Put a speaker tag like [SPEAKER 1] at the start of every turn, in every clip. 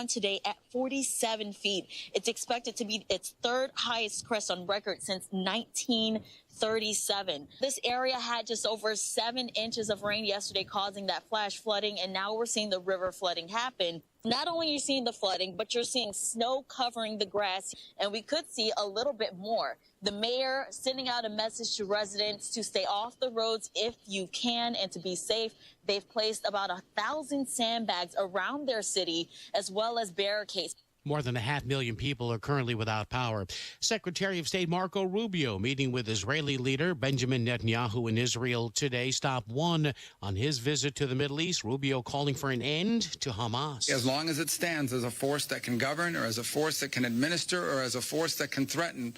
[SPEAKER 1] Today at 47 feet. It's expected to be its third highest crest on record since 1937. This area had just over 7 inches of rain yesterday, causing that flash flooding, and now we're seeing the river flooding happen. Not only are you seeing the flooding, but you're seeing snow covering the grass, and we could see a little bit more. The mayor sending out a message to residents to stay off the roads if you can and to be safe. They've placed about 1,000 sandbags around their city, as well as barricades.
[SPEAKER 2] More than 500,000 people are currently without power. Secretary of State Marco Rubio meeting with Israeli leader Benjamin Netanyahu in Israel today. Stop one on his visit to the Middle East. Rubio calling for an end to Hamas.
[SPEAKER 3] As long as it stands as a force that can govern, or as a force that can administer, or as a force that can threaten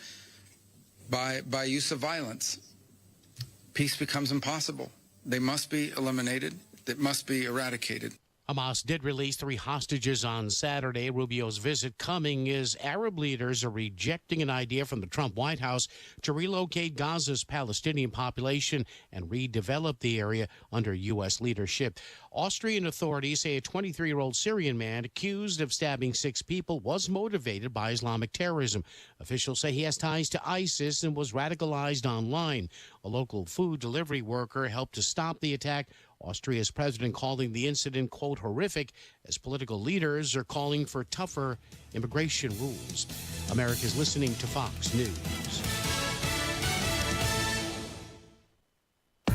[SPEAKER 3] by use of violence, peace becomes impossible. They must be eliminated. They must be eradicated.
[SPEAKER 2] Hamas did release 3 hostages on Saturday. Rubio's visit coming as Arab leaders are rejecting an idea from the Trump White House to relocate Gaza's Palestinian population and redevelop the area under U.S. leadership. Austrian authorities say a 23-year-old Syrian man accused of stabbing 6 people was motivated by Islamic terrorism. Officials say he has ties to ISIS and was radicalized online. A local food delivery worker helped to stop the attack. Austria's president calling the incident, quote, horrific, as political leaders are calling for tougher immigration rules. America's listening to Fox News.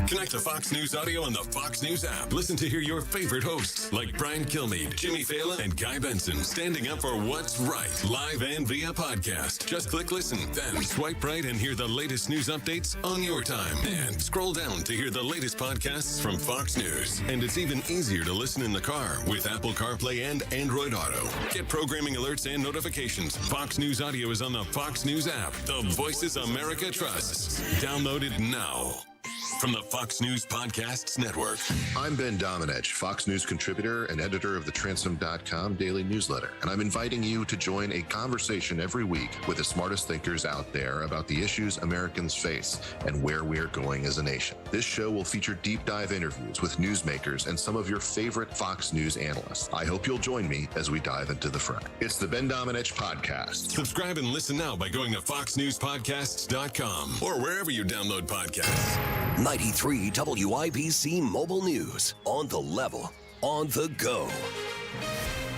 [SPEAKER 4] Connect to Fox News Audio on the Fox News app. Listen to hear your favorite hosts like Brian Kilmeade, Jimmy Fallon, and Guy Benson standing up for what's right, live and via podcast. Just click listen, then swipe right and hear the latest news updates on your time. And scroll down to hear the latest podcasts from Fox News. And it's even easier to listen in the car with Apple CarPlay and Android Auto. Get programming alerts and notifications. Fox News Audio is on the Fox News app. The voices America trusts. Download it now. From the Fox News Podcasts Network.
[SPEAKER 5] I'm Ben Domenech, Fox News contributor and editor of the Transom.com daily newsletter, and I'm inviting you to join a conversation every week with the smartest thinkers out there about the issues Americans face and where we're going as a nation. This show will feature deep dive interviews with newsmakers and some of your favorite Fox News analysts. I hope you'll join me as we dive into the fray. It's the Ben Domenech Podcast.
[SPEAKER 4] Subscribe and listen now by going to foxnewspodcasts.com or wherever you download podcasts.
[SPEAKER 6] 93 WIBC Mobile News. On the level, on the go.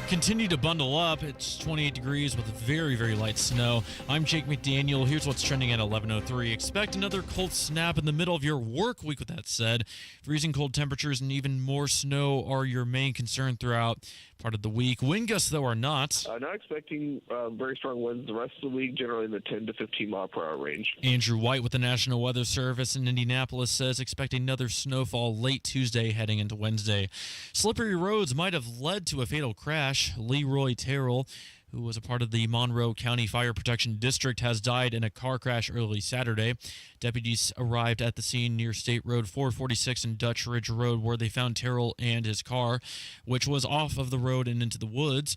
[SPEAKER 7] Continue to bundle up. It's 28 degrees with very, very light snow. I'm Jake McDaniel. Here's what's trending at 11:03. Expect another cold snap in the middle of your work week. With that said, freezing cold temperatures and even more snow are your main concern throughout part of the week. Wind gusts, though, are not.
[SPEAKER 8] Not expecting very strong winds the rest of the week, generally in the 10 to 15 mile per hour range.
[SPEAKER 7] Andrew White with the National Weather Service in Indianapolis says expect another snowfall late Tuesday heading into Wednesday. Slippery roads might have led to a fatal crash. Leroy Terrell, who was a part of the Monroe County Fire Protection District, has died in a car crash early Saturday. Deputies arrived at the scene near State Road 446 and Dutch Ridge Road, where they found Terrell and his car, which was off of the road and into the woods.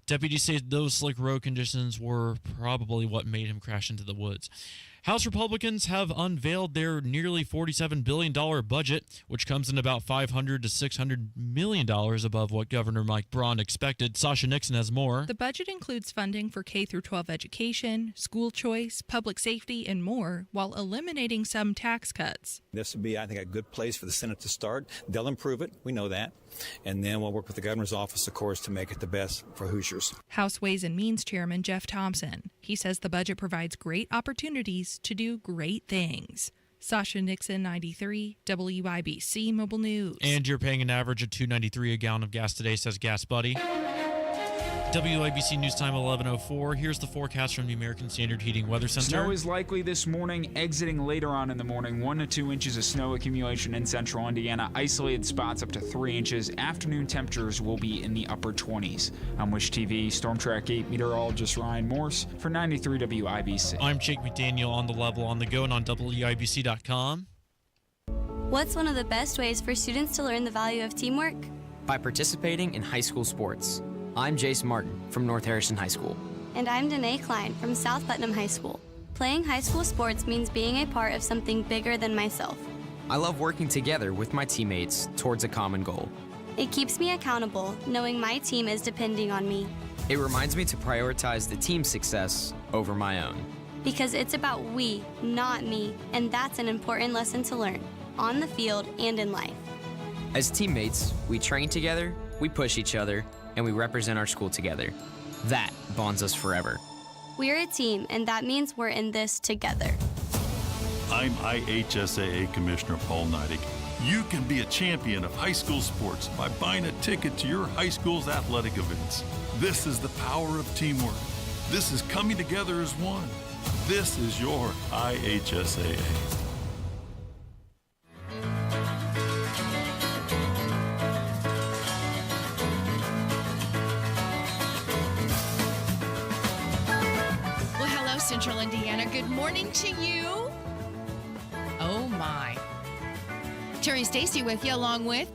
[SPEAKER 7] Deputies say those slick road conditions were probably what made him crash into the woods. House Republicans have unveiled their nearly $47 billion budget, which comes in about $500 to $600 million above what Governor Mike Braun expected. Sasha Nixon has more.
[SPEAKER 9] The budget includes funding for K-12 education, school choice, public safety, and more, while eliminating some tax cuts.
[SPEAKER 10] This would be, I think, a good place for the Senate to start. They'll improve it. We know that. And then we'll work with the governor's office, of course, to make it the best for Hoosiers.
[SPEAKER 9] House Ways and Means Chairman Jeff Thompson. He says the budget provides great opportunities to do great things. Sasha Nixon, 93, WIBC Mobile News.
[SPEAKER 7] And you're paying an average of $2.93 a gallon of gas today, says Gas Buddy. WIBC News Time 11:04. Here's the forecast from the American Standard Heating Weather Center.
[SPEAKER 11] Snow is likely this morning, exiting later on in the morning. 1 to 2 inches of snow accumulation in central Indiana. Isolated spots up to 3 inches. Afternoon temperatures will be in the upper 20s. I'm Wish TV Storm Track 8 meteorologist Ryan Morse for 93 WIBC.
[SPEAKER 7] I'm Jake McDaniel on the level, on the go, and on WIBC.com.
[SPEAKER 12] What's one of the best ways for students to learn the value of teamwork?
[SPEAKER 13] By participating in high school sports. I'm Jace Martin from North Harrison High School.
[SPEAKER 12] And I'm Danae Klein from South Putnam High School. Playing high school sports means being a part of something bigger than myself.
[SPEAKER 13] I love working together with my teammates towards a common goal.
[SPEAKER 12] It keeps me accountable, knowing my team is depending on me.
[SPEAKER 13] It reminds me to prioritize the team's success over my own.
[SPEAKER 12] Because it's about we, not me, and that's an important lesson to learn, on the field and in life.
[SPEAKER 13] As teammates, we train together, we push each other, and we represent our school together. That bonds us forever.
[SPEAKER 12] We're a team, and that means we're in this together.
[SPEAKER 14] I'm IHSAA Commissioner Paul Neidig. You can be a champion of high school sports by buying a ticket to your high school's athletic events. This is the power of teamwork. This is coming together as one. This is your IHSAA.
[SPEAKER 15] Well, hello, Central Indiana. Good morning to you. Oh, my. Terri Stacy with you, along with...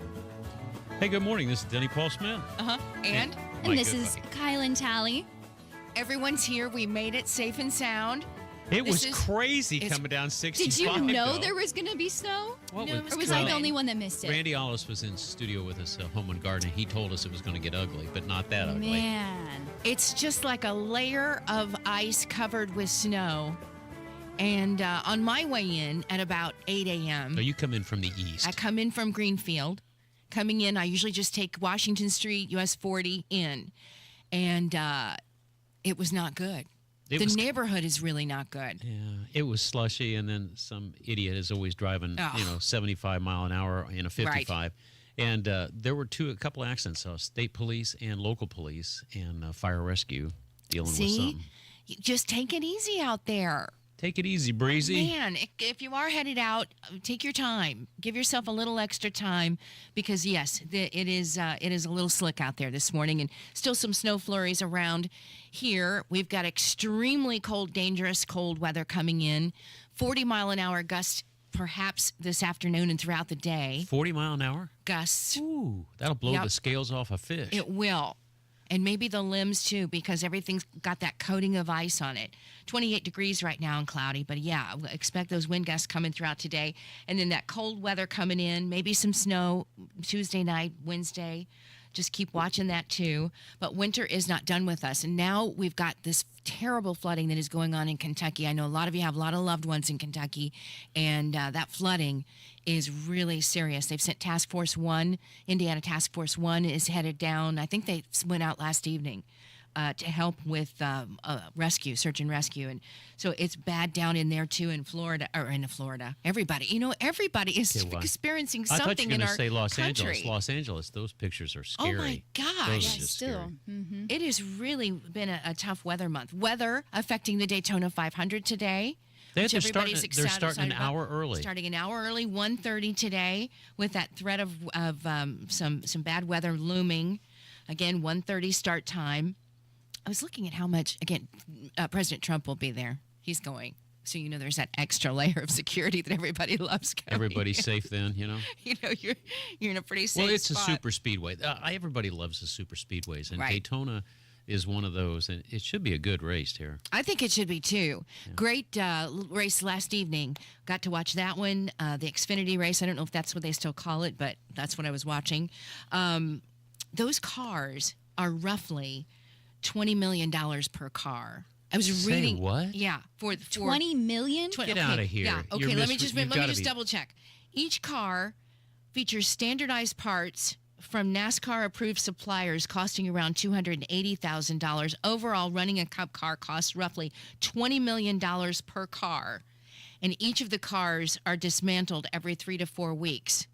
[SPEAKER 16] Hey, good morning. This is Denny Paul Smith.
[SPEAKER 15] And
[SPEAKER 16] this is
[SPEAKER 15] Kielynn Talley. Everyone's here. We made it safe and sound.
[SPEAKER 16] It was crazy coming down 65.
[SPEAKER 17] Did you know there was going to be snow?
[SPEAKER 16] Or
[SPEAKER 17] was I the only one that missed it?
[SPEAKER 16] Randy Ollis was in studio with us, Home and Garden. He told us it was going to get ugly, but not that ugly.
[SPEAKER 15] Man. It's just like a layer of ice covered with snow. And on my way in at about 8 a.m.
[SPEAKER 16] So you come in from the east.
[SPEAKER 15] I come in from Greenfield. Coming in, I usually just take Washington Street, US 40 in. And it was not good. The neighborhood is really not good.
[SPEAKER 16] Yeah, it was slushy, and then some idiot is always driving, 75 mile an hour in a 55. Right. And there were a couple accidents, state police and local police and fire rescue dealing with something.
[SPEAKER 15] Just take it easy out there.
[SPEAKER 16] Take it easy, breezy.
[SPEAKER 15] Man, if you are headed out, take your time. Give yourself a little extra time because, yes, it is a little slick out there this morning and still some snow flurries around here. We've got extremely cold, dangerous cold weather coming in. 40-mile-an-hour gusts perhaps this afternoon and throughout the day.
[SPEAKER 16] 40 mile an hour?
[SPEAKER 15] Gusts.
[SPEAKER 16] Ooh, that'll blow the scales off a fish.
[SPEAKER 15] It will. And maybe the limbs, too, because everything's got that coating of ice on it. 28 degrees right now and cloudy. But, yeah, expect those wind gusts coming throughout today. And then that cold weather coming in, maybe some snow Tuesday night, Wednesday. Just keep watching that, too. But winter is not done with us. And now we've got this terrible flooding that is going on in Kentucky. I know a lot of you have a lot of loved ones in Kentucky. And that flooding is really serious. They've sent Task Force 1. Indiana Task Force 1 is headed down. I think they went out last evening to help with search and rescue. And so it's bad down in there, too, in Florida. Everybody. Everybody is experiencing something in our country.
[SPEAKER 16] I thought you were going to say Los Angeles. Los Angeles, those pictures are scary.
[SPEAKER 15] Oh, my gosh.
[SPEAKER 16] Those are just scary.
[SPEAKER 17] Mm-hmm.
[SPEAKER 15] It has really been a tough weather month. Weather affecting the Daytona 500 today.
[SPEAKER 16] They're starting an hour early.
[SPEAKER 15] Starting an hour early, 1:30 today, with that threat of some bad weather looming. Again, 1:30 start time. I was looking at how much, again, President Trump will be there. He's going. So, there's that extra layer of security that everybody loves coming.
[SPEAKER 16] Everybody's safe then,
[SPEAKER 15] You're in a pretty safe spot.
[SPEAKER 16] Well, it's a super speedway. Everybody loves the super speedways. And Daytona is one of those, and it should be a good race here.
[SPEAKER 15] I think it should be, too. Yeah. Great race last evening. Got to watch that one, the Xfinity race. I don't know if that's what they still call it, but that's what I was watching. Those cars are roughly $20 million per car. I was reading.
[SPEAKER 16] What?
[SPEAKER 15] Yeah, for
[SPEAKER 17] $20 million.
[SPEAKER 16] Get out of here.
[SPEAKER 15] Yeah. Okay. Let me just double check. Each car features standardized parts from NASCAR-approved suppliers, costing around $280,000. Overall, running a Cup car costs roughly $20 million per car, and each of the cars are dismantled every 3 to 4 weeks,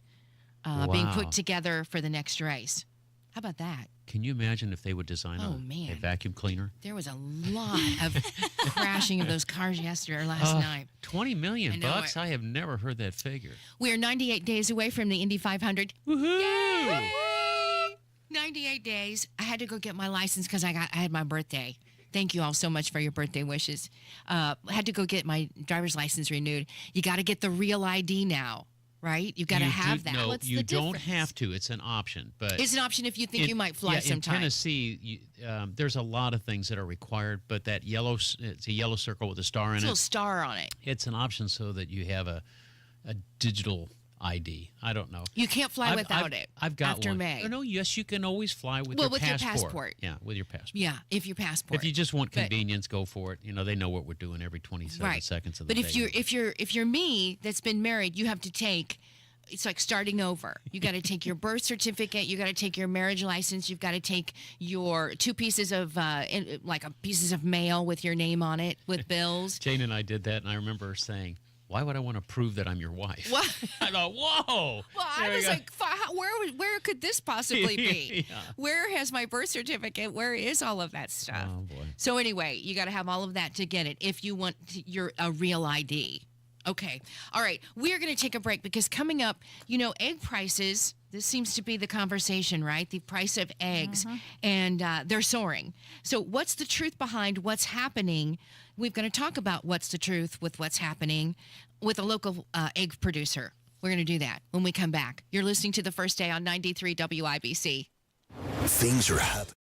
[SPEAKER 15] being put together for the next race. How about that?
[SPEAKER 16] Can you imagine if they would design a vacuum cleaner?
[SPEAKER 15] There was a lot of crashing of those cars last night.
[SPEAKER 16] $20 million bucks? I have never heard that figure.
[SPEAKER 15] We are 98 days away from the Indy 500.
[SPEAKER 16] Woohoo!
[SPEAKER 15] Yay! 98 days. I had to go get my license because I had my birthday. Thank you all so much for your birthday wishes. I had to go get my driver's license renewed. You got to get the real ID now. Right? You've got to have that.
[SPEAKER 16] No,
[SPEAKER 15] What's
[SPEAKER 16] you
[SPEAKER 15] the
[SPEAKER 16] don't
[SPEAKER 15] difference?
[SPEAKER 16] have to. It's an option. But
[SPEAKER 15] it's an option if you think you might fly sometime.
[SPEAKER 16] In Tennessee, there's a lot of things that are required, but that it's a yellow circle with a star in it.
[SPEAKER 15] It's a little star on it.
[SPEAKER 16] It's an option so that you have a digital ID. I don't know.
[SPEAKER 15] You can't fly without it.
[SPEAKER 16] I've got
[SPEAKER 15] after
[SPEAKER 16] one.
[SPEAKER 15] May.
[SPEAKER 16] No, yes, you can always fly with
[SPEAKER 15] Well,
[SPEAKER 16] your
[SPEAKER 15] with
[SPEAKER 16] passport.
[SPEAKER 15] your passport.
[SPEAKER 16] Yeah, with your passport.
[SPEAKER 15] Yeah, if your passport.
[SPEAKER 16] If you just want convenience, go for it. They know what we're doing every 27 seconds of the day.
[SPEAKER 15] But if you're me that's been married, you have to take. It's like starting over. You got to take your birth certificate. You got to take your marriage license. You've got to take your 2 pieces of pieces of mail with your name on it with bills.
[SPEAKER 16] Jane and I did that, and I remember her saying, "Why would I want to prove that I'm your wife?"
[SPEAKER 15] What?
[SPEAKER 16] I thought, whoa.
[SPEAKER 15] Well, I was like, where could this possibly be?
[SPEAKER 16] Yeah.
[SPEAKER 15] Where has my birth certificate? Where is all of that stuff?
[SPEAKER 16] Oh boy.
[SPEAKER 15] So anyway, you got to have all of that to get it if you want a real ID. Okay. All right. We are going to take a break because coming up, egg prices, this seems to be the conversation, right? The price of eggs, and they're soaring. So what's the truth behind what's happening? We're going to talk about what's the truth with what's happening with a local egg producer. We're going to do that when we come back. You're listening to The First Day on 93 WIBC.
[SPEAKER 6] Things are happening.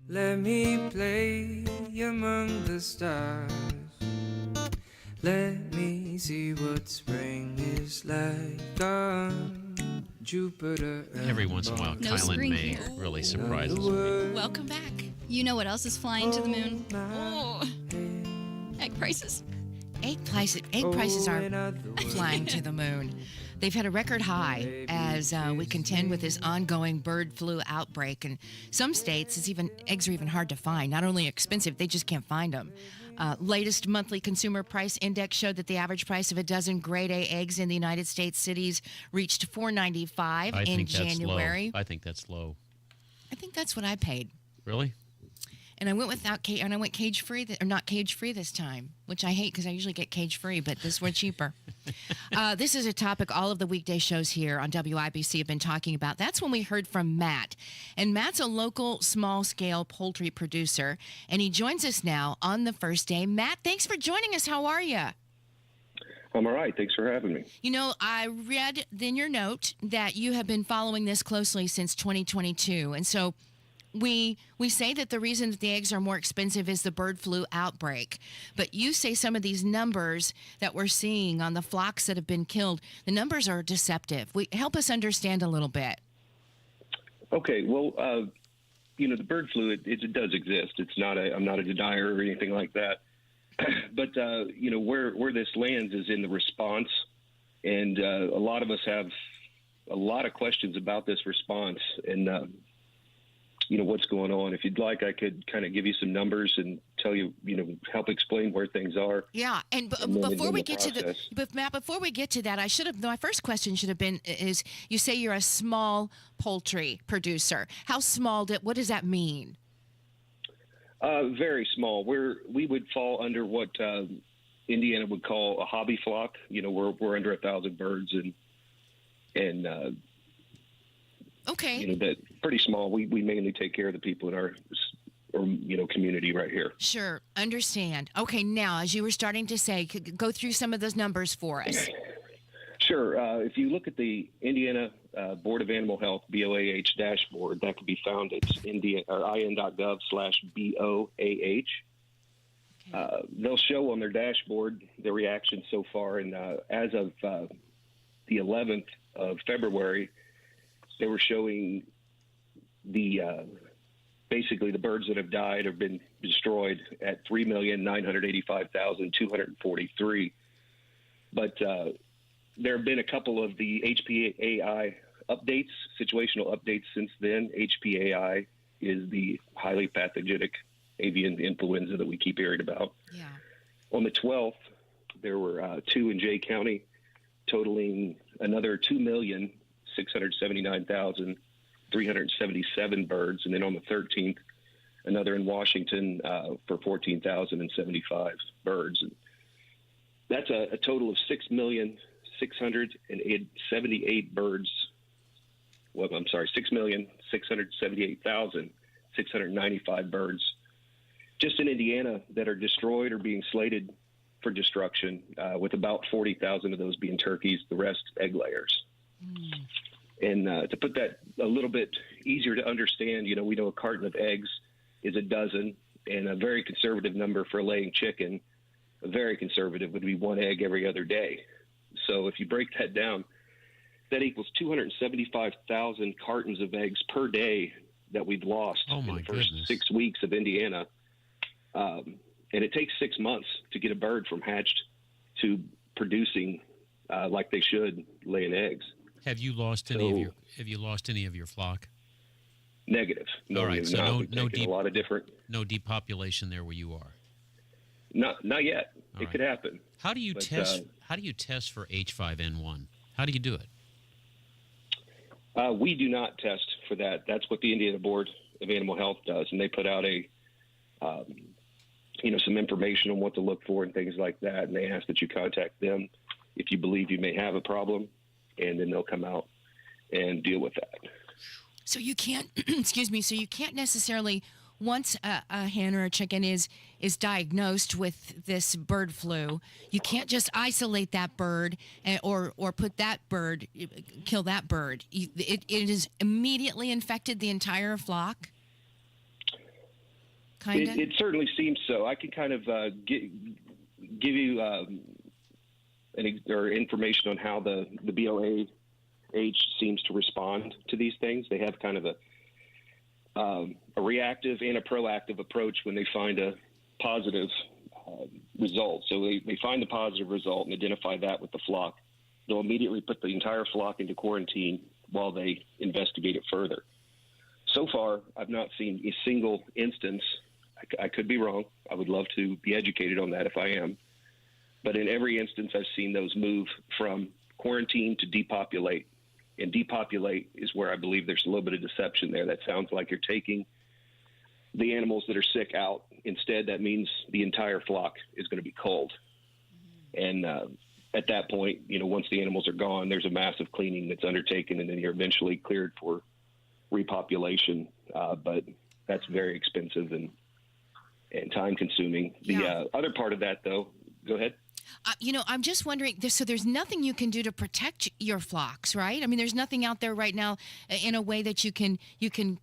[SPEAKER 18] Let me play among the stars. Let me see what spring is like on Jupiter.
[SPEAKER 16] Every once in a while,
[SPEAKER 17] No
[SPEAKER 16] Kielynn
[SPEAKER 17] spring
[SPEAKER 16] May
[SPEAKER 17] here.
[SPEAKER 16] really surprises me.
[SPEAKER 15] Welcome back.
[SPEAKER 17] You know what else is flying to the moon? Oh, egg prices.
[SPEAKER 15] Egg prices are flying to the moon. They've had a record high as we contend with this ongoing bird flu outbreak. And some states, eggs are even hard to find. Not only expensive, they just can't find them. Latest monthly consumer price index showed that the average price of a dozen grade A eggs in the United States cities reached $4.95 in January.
[SPEAKER 16] I think that's low.
[SPEAKER 15] I think that's what I paid.
[SPEAKER 16] Really?
[SPEAKER 15] And I went cage free, or not cage free this time, which I hate because I usually get cage free, but this was cheaper. This is a topic all of the weekday shows here on WIBC have been talking about. That's when we heard from Matt. And Matt's a local small scale poultry producer, and he joins us now on the first day. Matt, thanks for joining us. How are you?
[SPEAKER 19] I'm all right. Thanks for having me.
[SPEAKER 15] You know, I read in your note that you have been following this closely since 2022. And so we say that the reason that the eggs are more expensive is the bird flu outbreak. But you say some of these numbers that we're seeing on the flocks that have been killed, the numbers are deceptive. Help us understand a little bit.
[SPEAKER 19] Okay. Well, the bird flu, it does exist. I'm not a denier or anything like that. But, where this lands is in the response. And a lot of us have a lot of questions about this response and, what's going on. If you'd like, I could kind of give you some numbers and tell you, help explain where things are.
[SPEAKER 15] Yeah. And before we get to Matt, before we get to that, my first question should have been, is you say you're a small poultry producer. How small, what does that mean?
[SPEAKER 19] Very small. We would fall under what Indiana would call a hobby flock. We're under 1,000 birds and
[SPEAKER 15] okay.
[SPEAKER 19] That pretty small. We mainly take care of the people in our community right here.
[SPEAKER 15] Sure. Understand. Okay. Now, as you were starting to say, go through some of those numbers for us.
[SPEAKER 19] Sure. If you look at the Indiana Board of Animal Health, BOAH dashboard, that can be found at in.gov/BOAH. They'll show on their dashboard their reaction so far. And as of the 11th of February, they were showing basically the birds that have died have been destroyed at 3,985,243. But there have been a couple of the HPAI updates, situational updates since then. HPAI is the highly pathogenic avian influenza that we keep hearing about.
[SPEAKER 15] Yeah.
[SPEAKER 19] On the 12th, there were 2 in Jay County, totaling another 2,679,377 birds. And then on the 13th, another in Washington for 14,075 birds. And that's a total of 6,678 birds. Well, I'm sorry, 6,678,695 birds just in Indiana that are destroyed or being slated for destruction, with about 40,000 of those being turkeys, the rest egg layers. And to put that a little bit easier to understand, we know a carton of eggs is a dozen, and a very conservative number for a laying chicken, a very conservative, would be 1 egg every other day. So if you break that down, that equals 275,000 cartons of eggs per day that we've lost in the first 6 weeks of Indiana. And it takes 6 months to get a bird from hatched to producing like they should, laying eggs.
[SPEAKER 16] Have you lost any of your flock?
[SPEAKER 19] Negative. No,
[SPEAKER 16] all right. So no
[SPEAKER 19] depopulation
[SPEAKER 16] there where you are.
[SPEAKER 19] Not yet. It could happen.
[SPEAKER 16] How do you test? How do you test for H5N1? How do you do it?
[SPEAKER 19] We do not test for that. That's what the Indiana Board of Animal Health does, and they put out some information on what to look for and things like that. And they ask that you contact them if you believe you may have a problem, and then they'll come out and deal with that.
[SPEAKER 15] So you can't, so you can't necessarily, once a hen or a chicken is diagnosed with this bird flu, you can't just isolate that bird or put that bird, kill that bird. It is immediately infected the entire flock? kind of?
[SPEAKER 19] It certainly seems so. I can kind of give you information on how the BOAH seems to respond to these things. They have kind of a reactive and a proactive approach when they find a positive result. So they find the positive result and identify that with the flock. They'll immediately put the entire flock into quarantine while they investigate it further. So far, I've not seen a single instance. I could be wrong. I would love to be educated on that if I am. But in every instance, I've seen those move from quarantine to depopulate. And depopulate is where I believe there's a little bit of deception there. That sounds like you're taking the animals that are sick out. Instead, that means the entire flock is going to be culled. And at that point, once the animals are gone, there's a massive cleaning that's undertaken, and then you're eventually cleared for repopulation. But that's very expensive and time-consuming. The other part of that, though, go ahead.
[SPEAKER 15] I'm just wondering, so there's nothing you can do to protect your flocks, right? I mean, there's nothing out there right now in a way that you can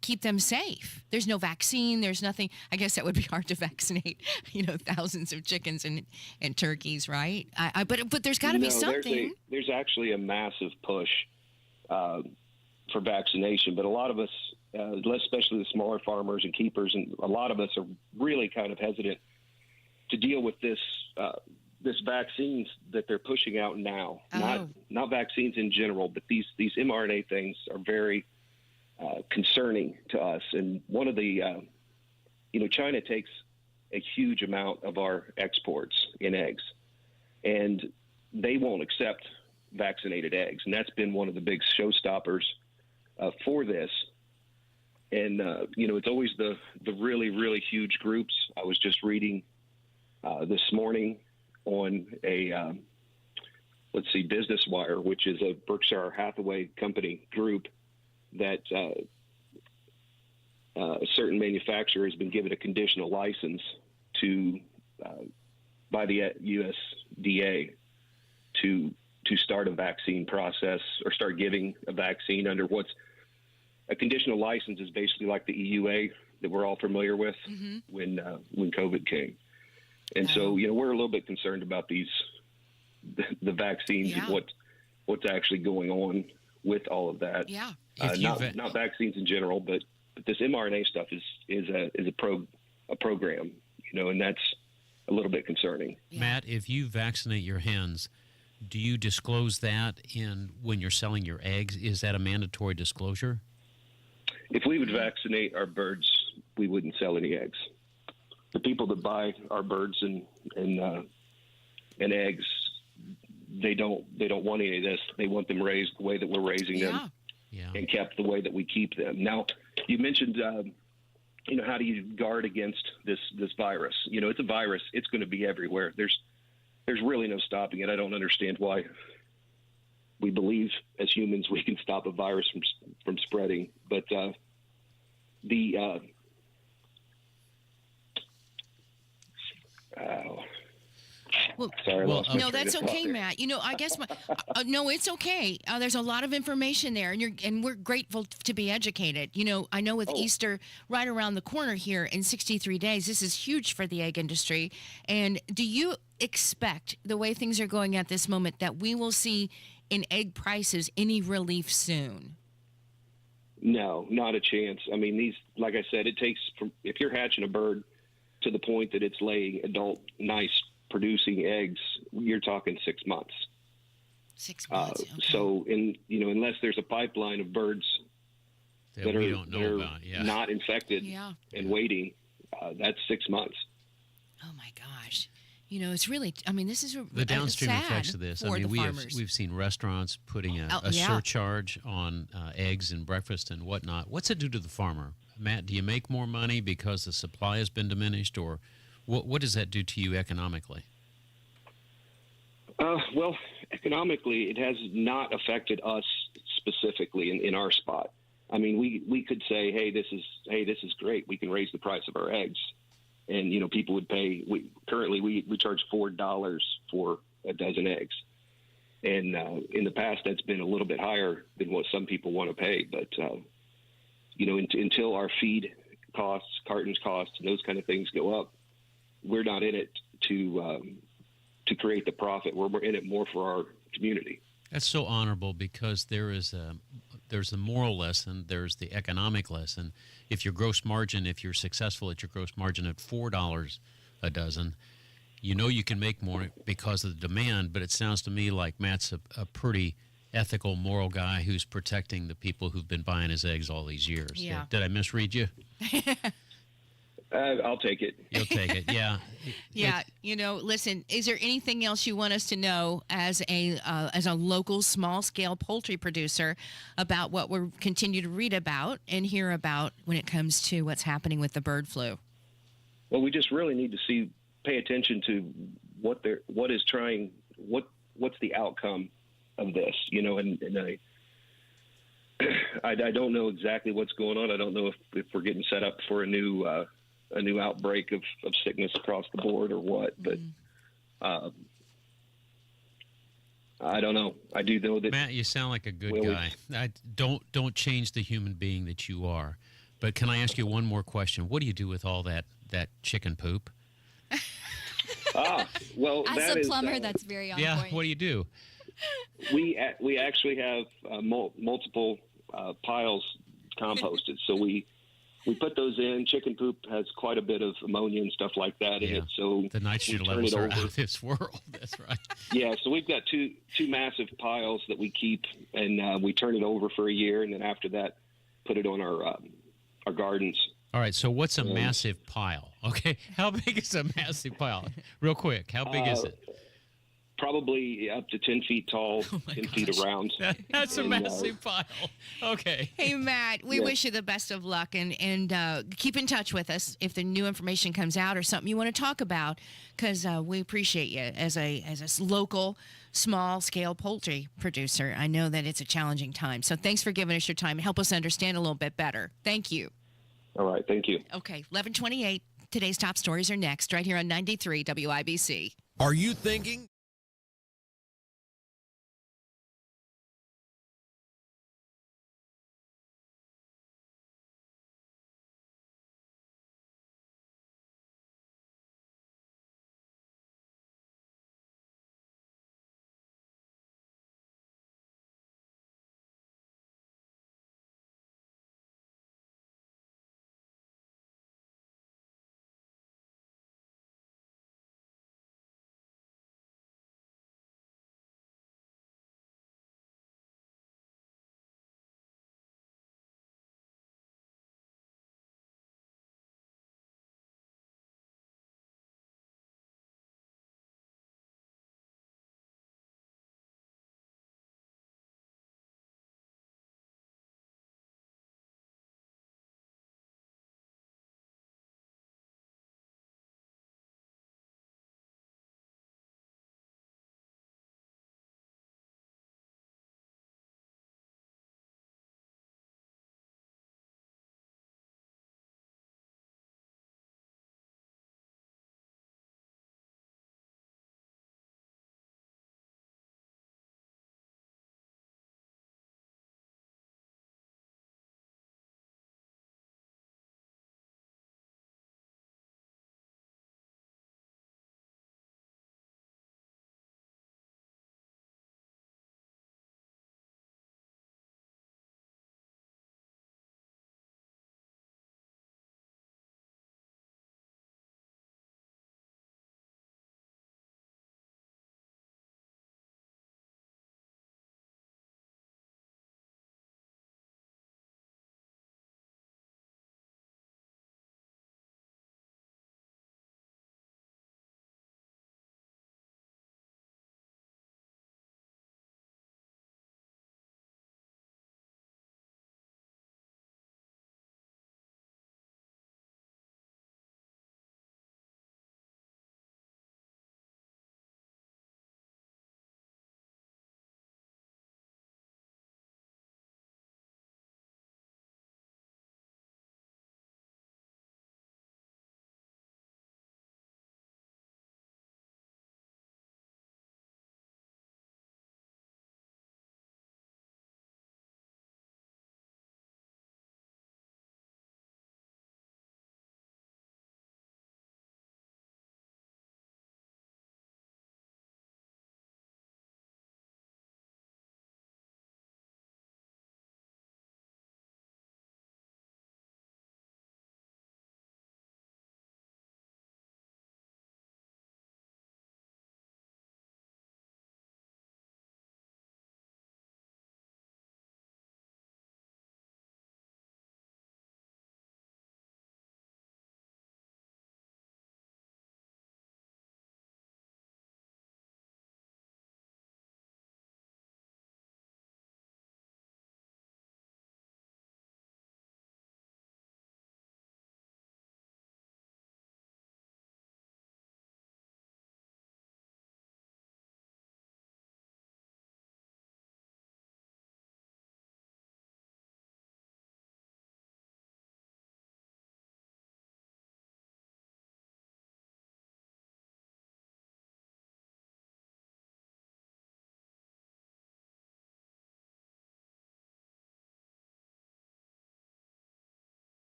[SPEAKER 15] keep them safe. There's no vaccine. There's nothing. I guess that would be hard to vaccinate, thousands of chickens and turkeys, right? But there's got to be something.
[SPEAKER 19] There's actually a massive push for vaccination, but a lot of us, especially the smaller farmers and keepers, and a lot of us are really kind of hesitant to deal with this vaccines that they're pushing out now. Not vaccines in general, but these mRNA things are very concerning to us. And one of the China takes a huge amount of our exports in eggs, and they won't accept vaccinated eggs, and that's been one of the big showstoppers for this. And it's always the really, really huge groups. I was just reading this morning on a Business Wire, which is a Berkshire Hathaway company group, that a certain manufacturer has been given a conditional license by the USDA to start a vaccine process, or start giving a vaccine under what's a conditional license. Is basically like the EUA that we're all familiar with when COVID came. And so, we're a little bit concerned about the vaccines and what's actually going on with all of that.
[SPEAKER 15] Yeah.
[SPEAKER 19] Not vaccines in general, but this mRNA stuff is a program, and that's a little bit concerning.
[SPEAKER 16] Yeah. Matt, if you vaccinate your hens, do you disclose that when you're selling your eggs? Is that a mandatory disclosure?
[SPEAKER 19] If we would vaccinate our birds, we wouldn't sell any eggs. The people that buy our birds and eggs, they don't want any of this. They want them raised the way that we're raising them, and kept the way that we keep them. Now, you mentioned, how do you guard against this virus? It's a virus. It's going to be everywhere. There's really no stopping it. I don't understand why we believe as humans we can stop a virus from spreading, but
[SPEAKER 15] no, that's okay, Matt. I guess no, it's okay. There's a lot of information there, and we're grateful to be educated. I know with Easter right around the corner here in 63 days, this is huge for the egg industry. And do you expect, the way things are going at this moment, that we will see in egg prices any relief soon?
[SPEAKER 19] No, not a chance. I mean, like I said, it takes if you're hatching a bird to the point that it's laying adult, nice producing eggs, you're talking 6 months.
[SPEAKER 15] 6 months. Okay.
[SPEAKER 19] So, unless there's a pipeline of birds that are not infected and waiting, that's 6 months.
[SPEAKER 15] Oh my gosh. It's really, this is
[SPEAKER 16] the downstream
[SPEAKER 15] sad
[SPEAKER 16] effects of this. We've seen restaurants putting a surcharge on eggs and breakfast and whatnot. What's it do to the farmer? Matt, do you make more money because the supply has been diminished, or what does that do to you economically?
[SPEAKER 19] Well, economically, it has not affected us specifically in our spot. I mean, we could say, hey, this is great. We can raise the price of our eggs. And, people would pay. Currently, we charge $4 for a dozen eggs. And in the past, that's been a little bit higher than what some people want to pay. But, until our feed costs, cartons costs, and those kind of things go up, we're not in it to create the profit. We're in it more for our community.
[SPEAKER 16] That's so honorable, because there's the moral lesson, there's the economic lesson. If you're successful at your gross margin at $4 a dozen, you know you can make more because of the demand. But it sounds to me like Matt's a pretty ethical, moral guy who's protecting the people who've been buying his eggs all these years.
[SPEAKER 15] Yeah.
[SPEAKER 16] Did I misread you?
[SPEAKER 19] I'll take it.
[SPEAKER 16] You'll take it, yeah.
[SPEAKER 15] Yeah, listen, is there anything else you want us to know as a local small-scale poultry producer about what we'll continue to read about and hear about when it comes to what's happening with the bird flu?
[SPEAKER 19] Well, we just really need to pay attention to what's the outcome of this, and I don't know exactly what's going on. I don't know if we're getting set up for a new outbreak of sickness across the board or what, but I don't know. I do know that.
[SPEAKER 16] Matt, you sound like a good guy. Don't change the human being that you are. But can I ask you one more question? What do you do with all that chicken poop?
[SPEAKER 19] Well,
[SPEAKER 17] as a plumber, that's very on point.
[SPEAKER 16] What do you do?
[SPEAKER 19] We actually have multiple piles composted, so we put those in. Chicken poop has quite a bit of ammonia and stuff like that in it, so
[SPEAKER 16] the nitrogen levels are out of this world. That's right.
[SPEAKER 19] Yeah, so we've got two massive piles that we keep, and we turn it over for a year, and then after that, put it on our gardens.
[SPEAKER 16] All right, so what's a massive pile? Okay, how big is a massive pile? Real quick, how big is it?
[SPEAKER 19] Probably up to 10 feet tall, 10 feet around.
[SPEAKER 16] That's a massive pile. Okay.
[SPEAKER 15] Hey, Matt, we wish you the best of luck, and keep in touch with us if the new information comes out or something you want to talk about, because we appreciate you as a local, small-scale poultry producer. I know that it's a challenging time, so thanks for giving us your time and help us understand a little bit better. Thank you.
[SPEAKER 19] All right, thank you.
[SPEAKER 15] Okay, 11:28. Today's top stories are next, right here on 93 WIBC.
[SPEAKER 20] Are you thinking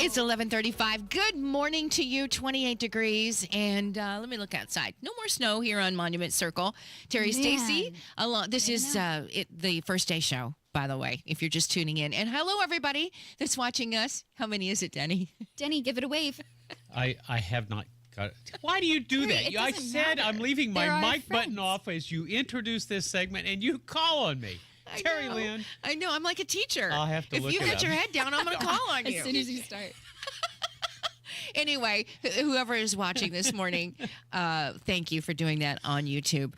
[SPEAKER 15] It's 11:35. Good morning to you. 28 degrees, and let me look outside. No more snow here on Monument Circle. Terri Stacy, this is the first day show, by the way, if you're just tuning in. And hello, everybody that's watching us. How many is it, Denny?
[SPEAKER 17] Denny, give it a wave.
[SPEAKER 16] I have not got it. Why do you do that? I said I'm leaving my mic button off as you introduce this segment, and you call on me. Terri Lynn.
[SPEAKER 15] I know. I'm like a teacher.
[SPEAKER 16] I'll have to look it up.
[SPEAKER 15] If you put your head down, I'm going to call on you.
[SPEAKER 17] As soon as you start.
[SPEAKER 15] Anyway, whoever is watching this morning, thank you for doing that on YouTube.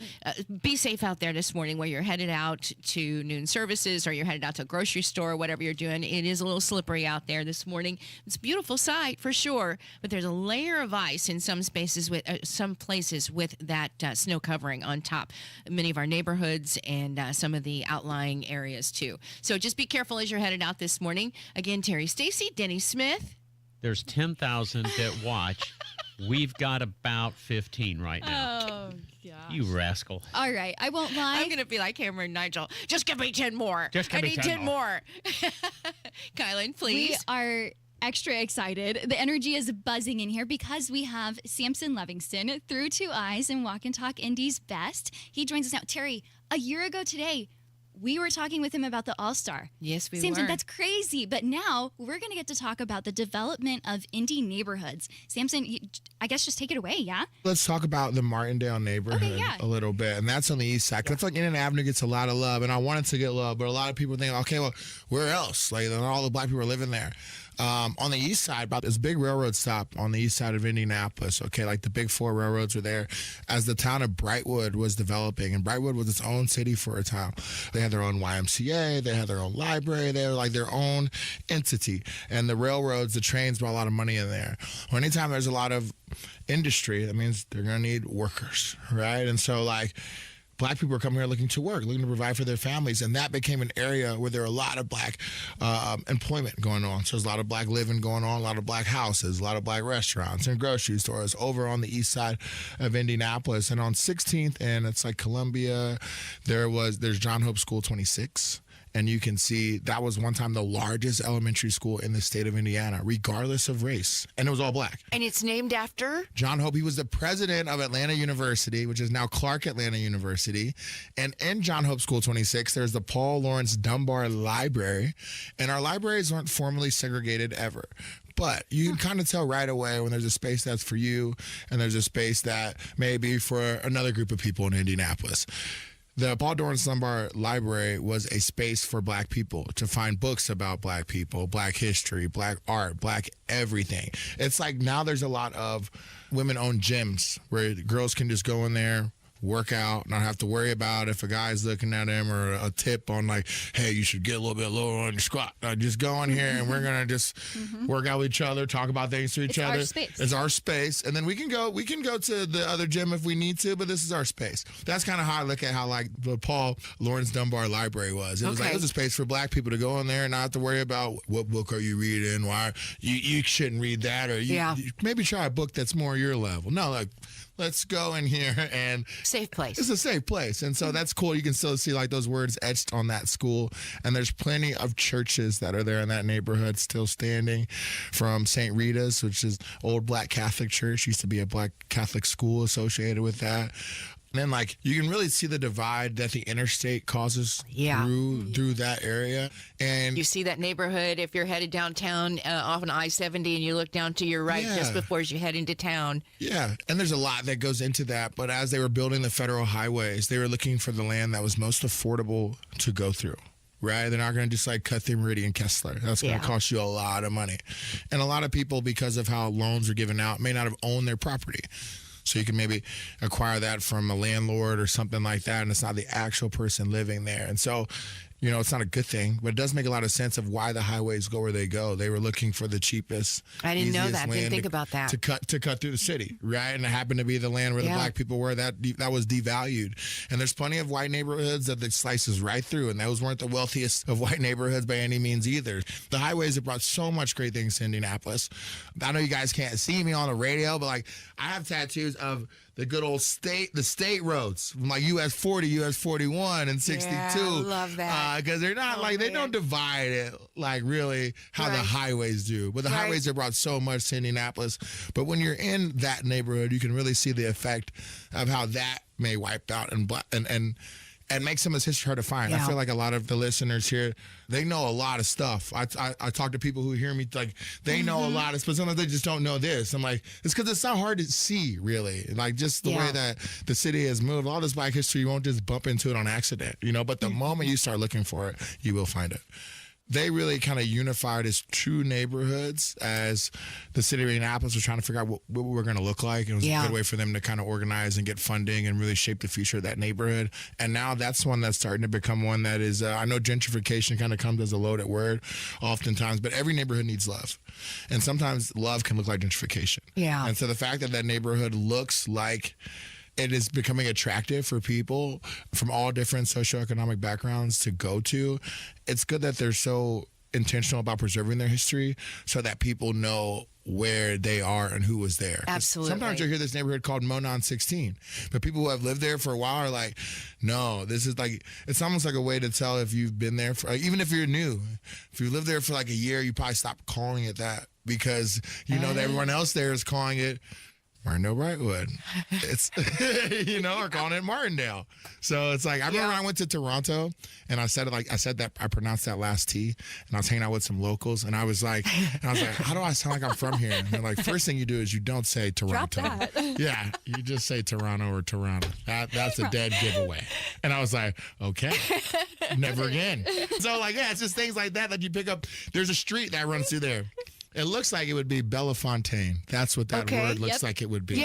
[SPEAKER 15] Be safe out there this morning where you're headed out to noon services or you're headed out to a grocery store or whatever you're doing. It is a little slippery out there this morning. It's a beautiful sight for sure, but there's a layer of ice in some spaces with some places with that snow covering on top. Many of our neighborhoods and some of the outlying areas too. So just be careful as you're headed out this morning. Again, Terri Stacy, Denny Smith.
[SPEAKER 16] There's 10,000 that watch. We've got about 15 right now.
[SPEAKER 17] Oh, gosh.
[SPEAKER 16] You rascal.
[SPEAKER 17] All right. I won't lie.
[SPEAKER 15] I'm going to be like Cameron Nigel. Just give me 10 more.
[SPEAKER 16] I
[SPEAKER 15] need 10 more. Kielynn, please.
[SPEAKER 17] We are extra excited. The energy is buzzing in here because we have Sampson Levingston through Two Eyes and Walk and Talk Indy's best. He joins us now. Terri, a year ago today, we were talking with him about the All-Star.
[SPEAKER 15] Yes, we
[SPEAKER 17] Sampson,
[SPEAKER 15] were.
[SPEAKER 17] that's crazy. But now we're going to get to talk about the development of Indy neighborhoods. Sampson, I guess just take it away, yeah?
[SPEAKER 20] Let's talk about the Martindale neighborhood a little bit. And that's on the east side. It's like Indian Avenue gets a lot of love, and I want it to get love. But a lot of people think, okay, well, where else? Like, all the black people are living there. On the east side, about this big railroad stop on the east side of Indianapolis, okay, like the big four railroads were there as the town of Brightwood was developing, and Brightwood was its own city for a time. They had their own YMCA, they had their own library, they were like their own entity, and the railroads, the trains brought a lot of money in there. Well, anytime there's a lot of industry, that means they're going to need workers, right? And so, like, black people are coming here looking to work, looking to provide for their families, and that became an area where there were a lot of black employment going on. So there's a lot of black living going on, a lot of black houses, a lot of black restaurants and grocery stores over on the east side of Indianapolis. And on 16th, and it's like Columbia, there's John Hope School 26. And you can see that was one time the largest elementary school in the state of Indiana, regardless of race. And it was all black.
[SPEAKER 15] And it's named after?
[SPEAKER 20] John Hope. He was the president of Atlanta University, which is now Clark Atlanta University. And in John Hope School 26, there's the Paul Laurence Dunbar Library. And our libraries weren't formally segregated ever. But you can kind of tell right away when there's a space that's for you and there's a space that may be for another group of people in Indianapolis. The Paul Laurence Dunbar Library was a space for black people to find books about black people, black history, black art, black everything. It's like now there's a lot of women-owned gyms where girls can just go in there, work out, not have to worry about if a guy's looking at him or a tip on like, hey, you should get a little bit lower on your squat. Just go in here and we're going to just work out with each other, talk about things to each other.
[SPEAKER 17] It's our space.
[SPEAKER 20] It's our space. And then we can go to the other gym if we need to, but this is our space. That's kind of how I look at how like the Paul Laurence Dunbar Library was. It was like, it was a space for black people to go in there and not have to worry about what book are you reading, why you shouldn't read that, or you maybe try a book that's more your level. No, like, let's go in here and
[SPEAKER 15] safe place.
[SPEAKER 20] It's a safe place. And so that's cool. You can still see like those words etched on that school. And there's plenty of churches that are there in that neighborhood still standing, from St. Rita's, which is old black Catholic church, used to be a black Catholic school associated with that. And then, like, you can really see the divide that the interstate causes through that area. And
[SPEAKER 15] you see that neighborhood if you're headed downtown off on I-70 and you look down to your right just before you head into town.
[SPEAKER 20] Yeah, and there's a lot that goes into that. But as they were building the federal highways, they were looking for the land that was most affordable to go through. Right? They're not going to just like cut through Meridian Kessler. That's going to cost you a lot of money. And a lot of people, because of how loans are given out, may not have owned their property. So you can maybe acquire that from a landlord or something like that, and it's not the actual person living there. And so, you know, it's not a good thing, but it does make a lot of sense of why the highways go where they go. They were looking for the cheapest,
[SPEAKER 15] I didn't know that. Didn't think about that.
[SPEAKER 20] To cut through the city, right? And it happened to be the land where the black people were. That was devalued. And there's plenty of white neighborhoods that the slices right through, and those weren't the wealthiest of white neighborhoods by any means either. The highways have brought so much great things to Indianapolis. I know you guys can't see me on the radio, but like I have tattoos of the good old state roads, from like US 40, US 41, and 62.
[SPEAKER 2] Yeah, I love that.
[SPEAKER 20] Because they're not they don't divide it like really how the highways do. But the highways have brought so much to Indianapolis. But when you're in that neighborhood, you can really see the effect of how that may wipe out and make some of this history hard to find.
[SPEAKER 2] Yeah.
[SPEAKER 20] I feel like a lot of the listeners here, they know a lot of stuff. I talk to people who hear me, like, they know a lot of stuff, but sometimes they just don't know this. I'm like, it's because it's not hard to see, really. Like, just the way that the city has moved. All this Black history, you won't just bump into it on accident, but the moment you start looking for it, you will find it. They really kind of unified as true neighborhoods as the city of Indianapolis was trying to figure out what we were going to look like. It was a good way for them to kind of organize and get funding and really shape the future of that neighborhood. And now that's one that's starting to become one that is, I know gentrification kind of comes as a loaded word oftentimes, but every neighborhood needs love. And sometimes love can look like gentrification.
[SPEAKER 2] Yeah.
[SPEAKER 20] And so the fact that that neighborhood looks like it is becoming attractive for people from all different socioeconomic backgrounds to go to. It's good that they're so intentional about preserving their history so that people know where they are and who was there.
[SPEAKER 2] Absolutely.
[SPEAKER 20] Sometimes you'll hear this neighborhood called Monon 16, but people who have lived there for a while are like, no, this is like, it's almost like a way to tell if you've been there for, even if you're new. If you lived there for like a year, you probably stop calling it that because you know that everyone else there is calling it Martindale Brightwood. It's, or calling it Martindale. So it's like, I remember when I went to Toronto and I pronounced that last T, and I was hanging out with some locals and I was like, how do I sound like I'm from here? And they're like, first thing you do is you don't say Toronto.
[SPEAKER 2] Drop that.
[SPEAKER 20] Yeah, you just say Toronto or Toronto. That's a dead giveaway. And I was like, okay, never again. So it's just things like that you pick up. There's a street that runs through there. It looks like it would be Bellefontaine. That's what that word looks like it would be,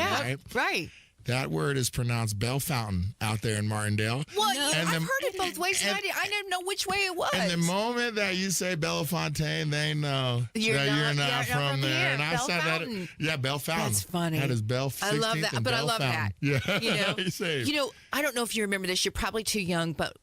[SPEAKER 2] right?
[SPEAKER 20] That word is pronounced Bell Fountain out there in Martindale.
[SPEAKER 2] Well, I've heard it both ways, and I didn't know which way it was.
[SPEAKER 20] And the moment that you say Bellefontaine, they know that you're not from there. And I said that. Yeah, Bell Fountain.
[SPEAKER 2] That's funny.
[SPEAKER 20] That is Bell 16th.
[SPEAKER 2] I love that, but I love
[SPEAKER 20] Fountain.
[SPEAKER 2] that.
[SPEAKER 20] Yeah.
[SPEAKER 2] I don't know if you remember this. You're probably too young, but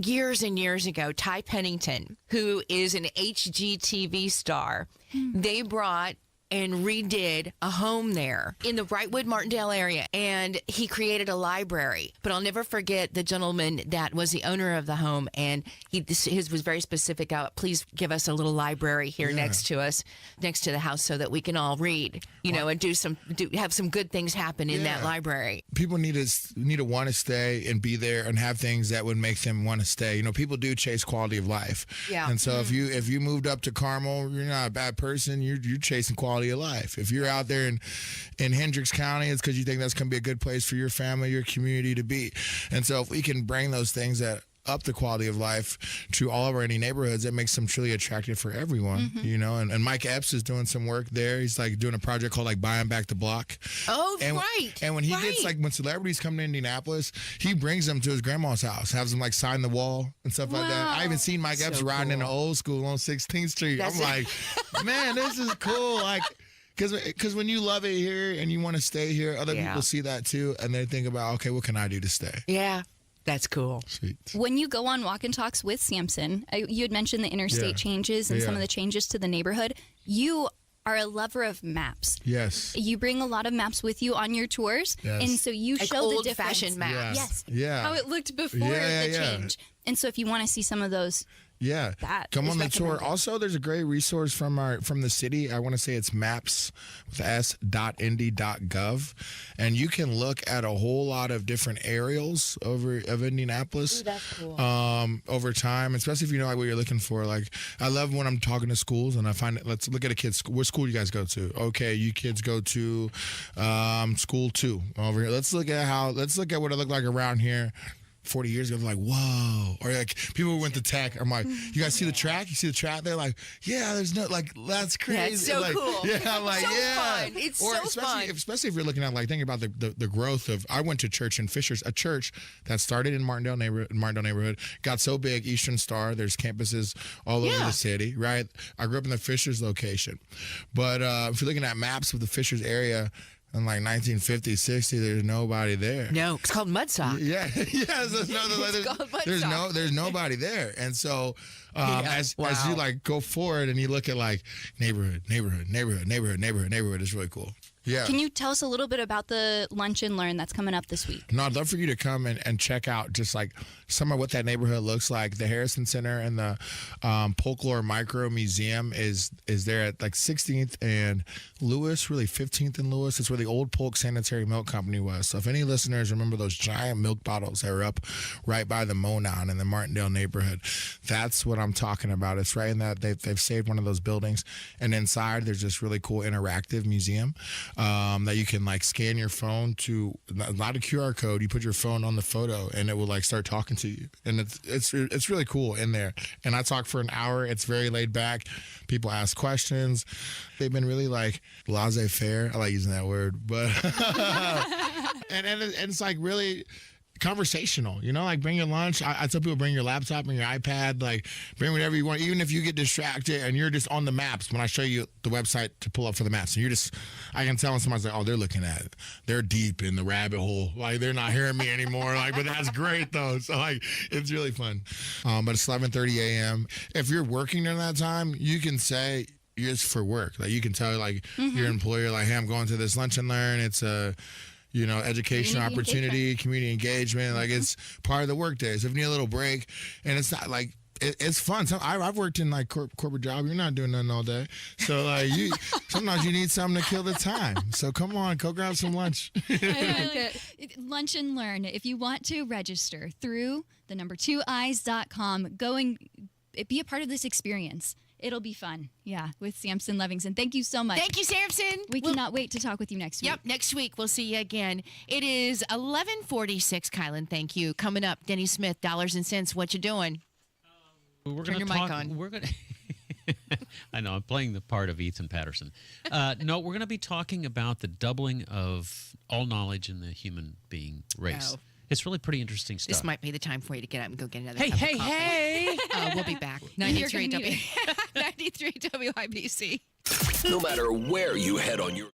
[SPEAKER 2] years and years ago, Ty Pennington, who is an HGTV star, they brought and redid a home there in the Brightwood, Martindale area. And he created a library. But I'll never forget the gentleman that was the owner of the home. And his was very specific. Please give us a little library here next to us, next to the house, so that we can all read, and have some good things happen in that library.
[SPEAKER 20] People need to want to stay and be there and have things that would make them want to stay. People do chase quality of life.
[SPEAKER 2] Yeah.
[SPEAKER 20] And so if you moved up to Carmel, you're not a bad person. You're chasing quality of life. If you're out there in Hendricks County, it's because you think that's going to be a good place for your family, your community to be. And so if we can bring those things that up the quality of life to all of our Indy neighborhoods, it makes them truly attractive for everyone, and Mike Epps is doing some work there. He's doing a project called buying back the block.
[SPEAKER 2] Oh,
[SPEAKER 20] right. And when he gets when celebrities come to Indianapolis, he brings them to his grandma's house, has them sign the wall and stuff like that. I even seen Mike Epps riding in the old school on 16th Street. I'm like, man, this is cool. Because when you love it here and you want to stay here, other people see that too, and they think about, okay, what can I do to stay?
[SPEAKER 2] Yeah. That's cool.
[SPEAKER 20] Sweet.
[SPEAKER 17] When you go on walk and talks with Sampson, you had mentioned the interstate changes and some of the changes to the neighborhood. You are a lover of maps.
[SPEAKER 20] Yes.
[SPEAKER 17] You bring a lot of maps with you on your tours.
[SPEAKER 20] Yes.
[SPEAKER 17] And so you show the difference.
[SPEAKER 2] Old-fashioned maps.
[SPEAKER 17] Yes.
[SPEAKER 20] Yeah.
[SPEAKER 17] How it looked before the change. And so if you want to see some of those, come on the tour. Also, there's a great resource from the city. I want to say it's maps with s.indy.gov, and you can look at a whole lot of different aerials of Indianapolis.
[SPEAKER 2] Ooh, that's cool.
[SPEAKER 20] Over time, especially if you know what you're looking for. I love when I'm talking to schools and I find it. Let's look at a kid's school. What school do you guys go to? Okay, you kids go to school 2 over here. Let's look at what it looked like around here 40 years ago. They're like, whoa. Or people who went to tech, I'm like, you guys see the track? You see the track? They're like, yeah, there's no, that's crazy.
[SPEAKER 2] Yeah, it's so cool.
[SPEAKER 20] Yeah, I'm like,
[SPEAKER 2] so fun. It's fun.
[SPEAKER 20] Especially if you're looking at, thinking about the growth of, I went to church in Fishers, a church that started in Martindale neighborhood, got so big, Eastern Star, there's campuses all over the city, right? I grew up in the Fishers location. But if you're looking at maps of the Fishers area, in 1950, 60, there's nobody there.
[SPEAKER 2] No, it's called Mudsock.
[SPEAKER 20] Yeah, there's nobody there. And so as you go forward and you look at neighborhood, it's really cool. Yeah.
[SPEAKER 17] Can you tell us a little bit about the Lunch and Learn that's coming up this week?
[SPEAKER 20] No, I'd love for you to come and check out just like some of what that neighborhood looks like. The Harrison Center and the Folklore Micro Museum is there at like 16th and Lewis, really 15th and Lewis. It's where the old Polk Sanitary Milk Company was. So if any listeners remember those giant milk bottles that were up right by the Monon in the Martindale neighborhood, that's what I'm talking about. It's right in that they've saved one of those buildings, and inside there's this really cool interactive museum that you can like scan your phone to, not a QR code. You put your phone on the photo and it will like start talking to you, and it's really cool in there. And I talk for an hour. It's very laid back. People ask questions. They've been really like laissez-faire. I like using that word, but and it's like really conversational, like bring your lunch. I tell people bring your laptop, bring your iPad, like bring whatever you want, even if you get distracted and you're just on the maps when I show you the website to pull up for the maps, and I can tell when somebody's like, oh, they're looking at it, they're deep in the rabbit hole, like they're not hearing me anymore, like, but that's great though. So like it's really fun. But it's 11:30 a.m. If you're working during that time, you can say it's for work. Like you can tell like your employer, like, hey, I'm going to this Lunch and Learn. It's a education
[SPEAKER 17] Community
[SPEAKER 20] opportunity, community engagement. Like it's part of the work day. So if you need a little break, and it's not like it's fun. So I've worked in like corporate job. You're not doing nothing all day. So like sometimes you need something to kill the time. So come on, go grab some lunch.
[SPEAKER 17] Lunch and Learn. If you want to register through the number2eyes.com, go and be a part of this experience. It'll be fun. Yeah, with Sampson Levingston. Thank you so much.
[SPEAKER 15] Thank you, Sampson.
[SPEAKER 17] We cannot wait to talk with you next week.
[SPEAKER 15] Yep, next week. We'll see you again. It is 11:46, Kielynn. Thank you. Coming up, Denny Smith, Dollars and Cents. What you doing? Turn your mic on.
[SPEAKER 16] We're going to... I know, I'm playing the part of Ethan Patterson. No, we're going to be talking about the doubling of all knowledge in the human being race.
[SPEAKER 15] Oh.
[SPEAKER 16] It's really pretty interesting stuff.
[SPEAKER 15] This might be the time for you to get up and go get another
[SPEAKER 16] Hey,
[SPEAKER 15] cup
[SPEAKER 16] hey,
[SPEAKER 15] of coffee.
[SPEAKER 16] hey!
[SPEAKER 15] We'll be back. 93 WIBC.
[SPEAKER 6] No matter where you head on your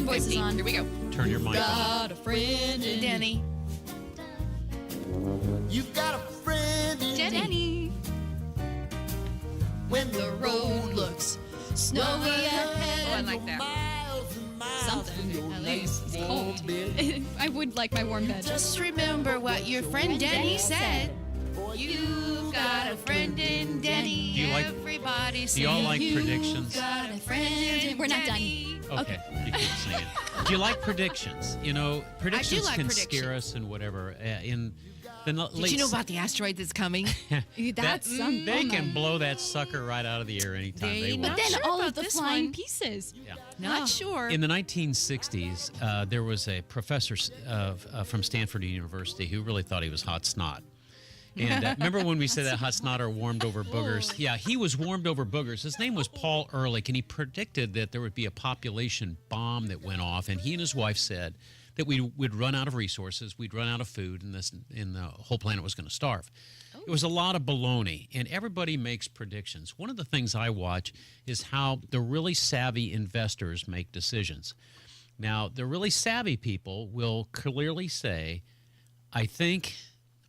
[SPEAKER 17] voice is
[SPEAKER 15] 7:50.
[SPEAKER 17] on.
[SPEAKER 15] Here we go.
[SPEAKER 16] Turn your mic on.
[SPEAKER 17] Got a friend in
[SPEAKER 15] Denny.
[SPEAKER 21] You've got a friend in
[SPEAKER 17] Denny.
[SPEAKER 21] when
[SPEAKER 17] The road looks snowy ahead.
[SPEAKER 15] Oh, I like that.
[SPEAKER 17] Something. I like it. It's cold. I would like my warm bed.
[SPEAKER 15] Just remember what your friend Denny said. You've got a friend in Denny.
[SPEAKER 16] Do you like-
[SPEAKER 15] Everybody
[SPEAKER 16] Do y'all like
[SPEAKER 15] sing.
[SPEAKER 16] predictions?
[SPEAKER 15] Got a friend in
[SPEAKER 17] We're not
[SPEAKER 15] Denny.
[SPEAKER 16] Okay, you keep singing. Do you like predictions? You know, predictions
[SPEAKER 15] like
[SPEAKER 16] can
[SPEAKER 15] predictions.
[SPEAKER 16] scare us and whatever. In the
[SPEAKER 15] Did
[SPEAKER 16] late
[SPEAKER 15] you know about the asteroid that's coming?
[SPEAKER 17] That's some.
[SPEAKER 16] they can blow that sucker right out of the air anytime
[SPEAKER 15] They
[SPEAKER 16] they
[SPEAKER 15] know.
[SPEAKER 16] want.
[SPEAKER 17] But then
[SPEAKER 15] Not sure
[SPEAKER 17] all
[SPEAKER 15] about
[SPEAKER 17] of the
[SPEAKER 15] this
[SPEAKER 17] flying
[SPEAKER 15] one.
[SPEAKER 17] pieces.
[SPEAKER 16] Yeah.
[SPEAKER 15] Not sure.
[SPEAKER 16] In the 1960s, there was a professor from Stanford University who really thought he was hot snot. And remember when we said that hot snot are warmed over boogers? Yeah, he was warmed over boogers. His name was Paul Ehrlich, and he predicted that there would be a population bomb that went off. And he and his wife said that we would run out of resources, we'd run out of food, and the whole planet was going to starve. It was a lot of baloney, and everybody makes predictions. One of the things I watch is how the really savvy investors make decisions. Now, the really savvy people will clearly say, I think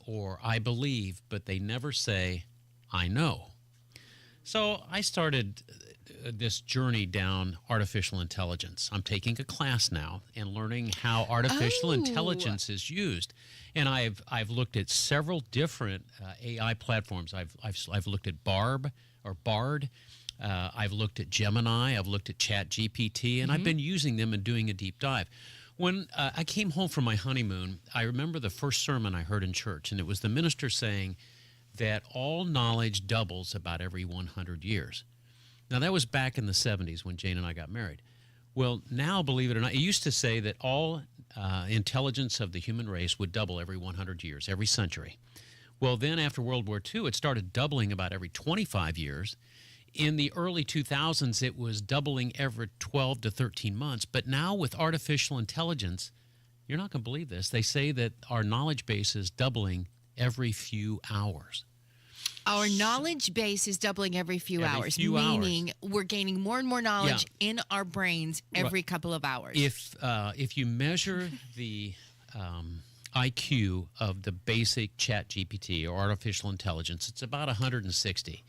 [SPEAKER 16] or I believe, but they never say, I know. So I started this journey down artificial intelligence. I'm taking a class now and learning how artificial intelligence is used. And I've looked at several different AI platforms. I've looked at Bard. I've looked at Gemini. I've looked at ChatGPT, and I've been using them and doing a deep dive. When I came home from my honeymoon, I remember the first sermon I heard in church, and it was the minister saying that all knowledge doubles about every 100 years. Now, that was back in the 70s when Jane and I got married. Well, now, believe it or not, it used to say that all intelligence of the human race would double every 100 years, every century. Well, then after World War II, it started doubling about every 25 years. In the early 2000s, it was doubling every 12 to 13 months. But now with artificial intelligence, you're not going to believe this. They say that our knowledge base is doubling every few hours.
[SPEAKER 15] Our knowledge base is doubling every few hours, meaning we're gaining more and more knowledge in our brains every couple of hours.
[SPEAKER 16] If you measure the IQ of the basic ChatGPT or artificial intelligence, it's about 160.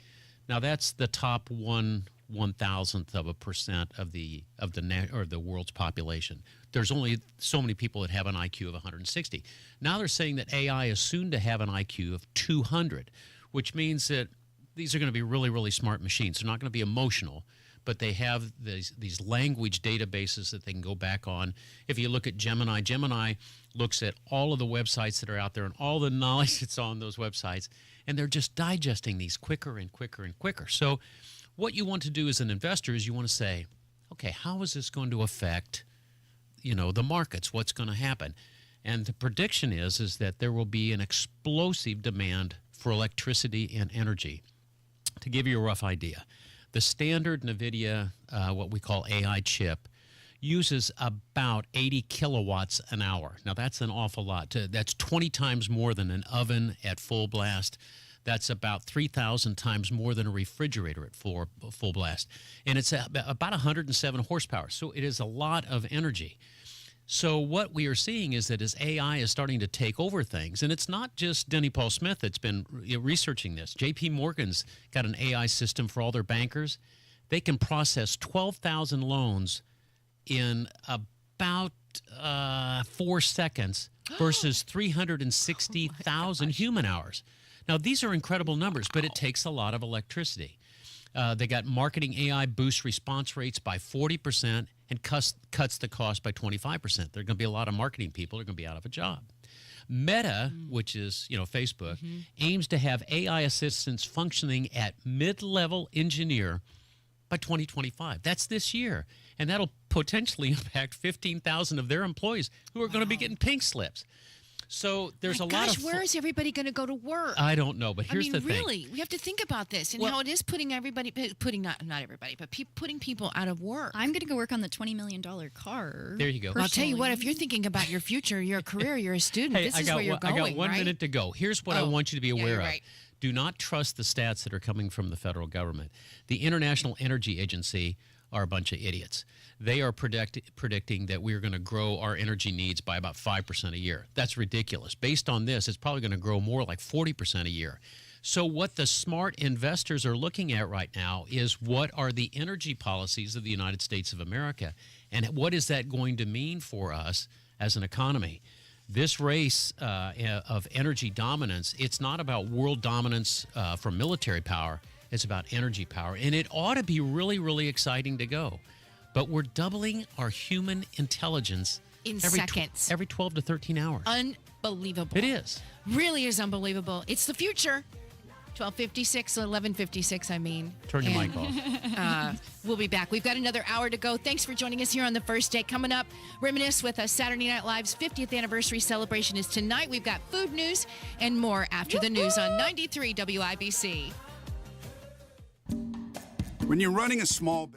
[SPEAKER 16] Now that's the top 1/1000% of the world's population. There's only so many people that have an IQ of 160. Now they're saying that AI is soon to have an IQ of 200, which means that these are going to be really, really smart machines. They're not going to be emotional, but they have these language databases that they can go back on. If you look at Gemini, Gemini looks at all of the websites that are out there and all the knowledge that's on those websites, and they're just digesting these quicker and quicker and quicker. So what you want to do as an investor is you want to say, okay, how is this going to affect, the markets? What's going to happen? And the prediction is that there will be an explosive demand for electricity and energy. To give you a rough idea, the standard NVIDIA, what we call AI chip, uses about 80 kilowatts an hour. Now, that's an awful lot. That's 20 times more than an oven at full blast. That's about 3,000 times more than a refrigerator at full blast. And it's about 107 horsepower. So it is a lot of energy. So what we are seeing is that as AI is starting to take over things, and it's not just Denny Paul Smith that's been researching this. JP Morgan's got an AI system for all their bankers. They can process 12,000 loans in about 4 seconds versus 360,000 human hours. Now, these are incredible numbers, but it takes a lot of electricity. They got marketing AI boosts response rates by 40% and cuts the cost by 25%. There are going to be a lot of marketing people that are going to be out of a job. Meta, which is Facebook, aims to have AI assistants functioning at mid-level engineer by 2025. That's this year. And that'll potentially impact 15,000 of their employees who are going to be getting pink slips. So there's a lot of...
[SPEAKER 15] where is everybody going to go to work?
[SPEAKER 16] I don't know, but here's the thing.
[SPEAKER 15] Really, we have to think about this and how it is putting everybody, not everybody, but putting people out of work.
[SPEAKER 17] I'm going to go work on the $20 million car.
[SPEAKER 16] There you go.
[SPEAKER 15] I'll tell you what, if you're thinking about your future, your career, you're a student, this is where you're going,
[SPEAKER 16] I got 1 minute to go. Here's what I want you to be aware of.
[SPEAKER 15] Right.
[SPEAKER 16] Do not trust the stats that are coming from the federal government. The International Energy Agency are a bunch of idiots. They are predicting that we're going to grow our energy needs by about 5% a year. That's ridiculous. Based on this, it's probably going to grow more like 40% a year. So what the smart investors are looking at right now is what are the energy policies of the United States of America, and what is that going to mean for us as an economy? This race of energy dominance, it's not about world dominance from military power. It's about energy power, and it ought to be really, really exciting to go. But we're doubling our human intelligence
[SPEAKER 15] in seconds.
[SPEAKER 16] Every 12 to 13 hours.
[SPEAKER 15] Unbelievable.
[SPEAKER 16] It is.
[SPEAKER 15] Really is unbelievable. It's the future. 12:56, 11:56, I mean.
[SPEAKER 16] Turn your mic off.
[SPEAKER 15] We'll be back. We've got another hour to go. Thanks for joining us here on the first day. Coming up, reminisce with us. Saturday Night Live's 50th anniversary celebration is tonight. We've got food news and more after the news on 93 WIBC.
[SPEAKER 1] When you're running a small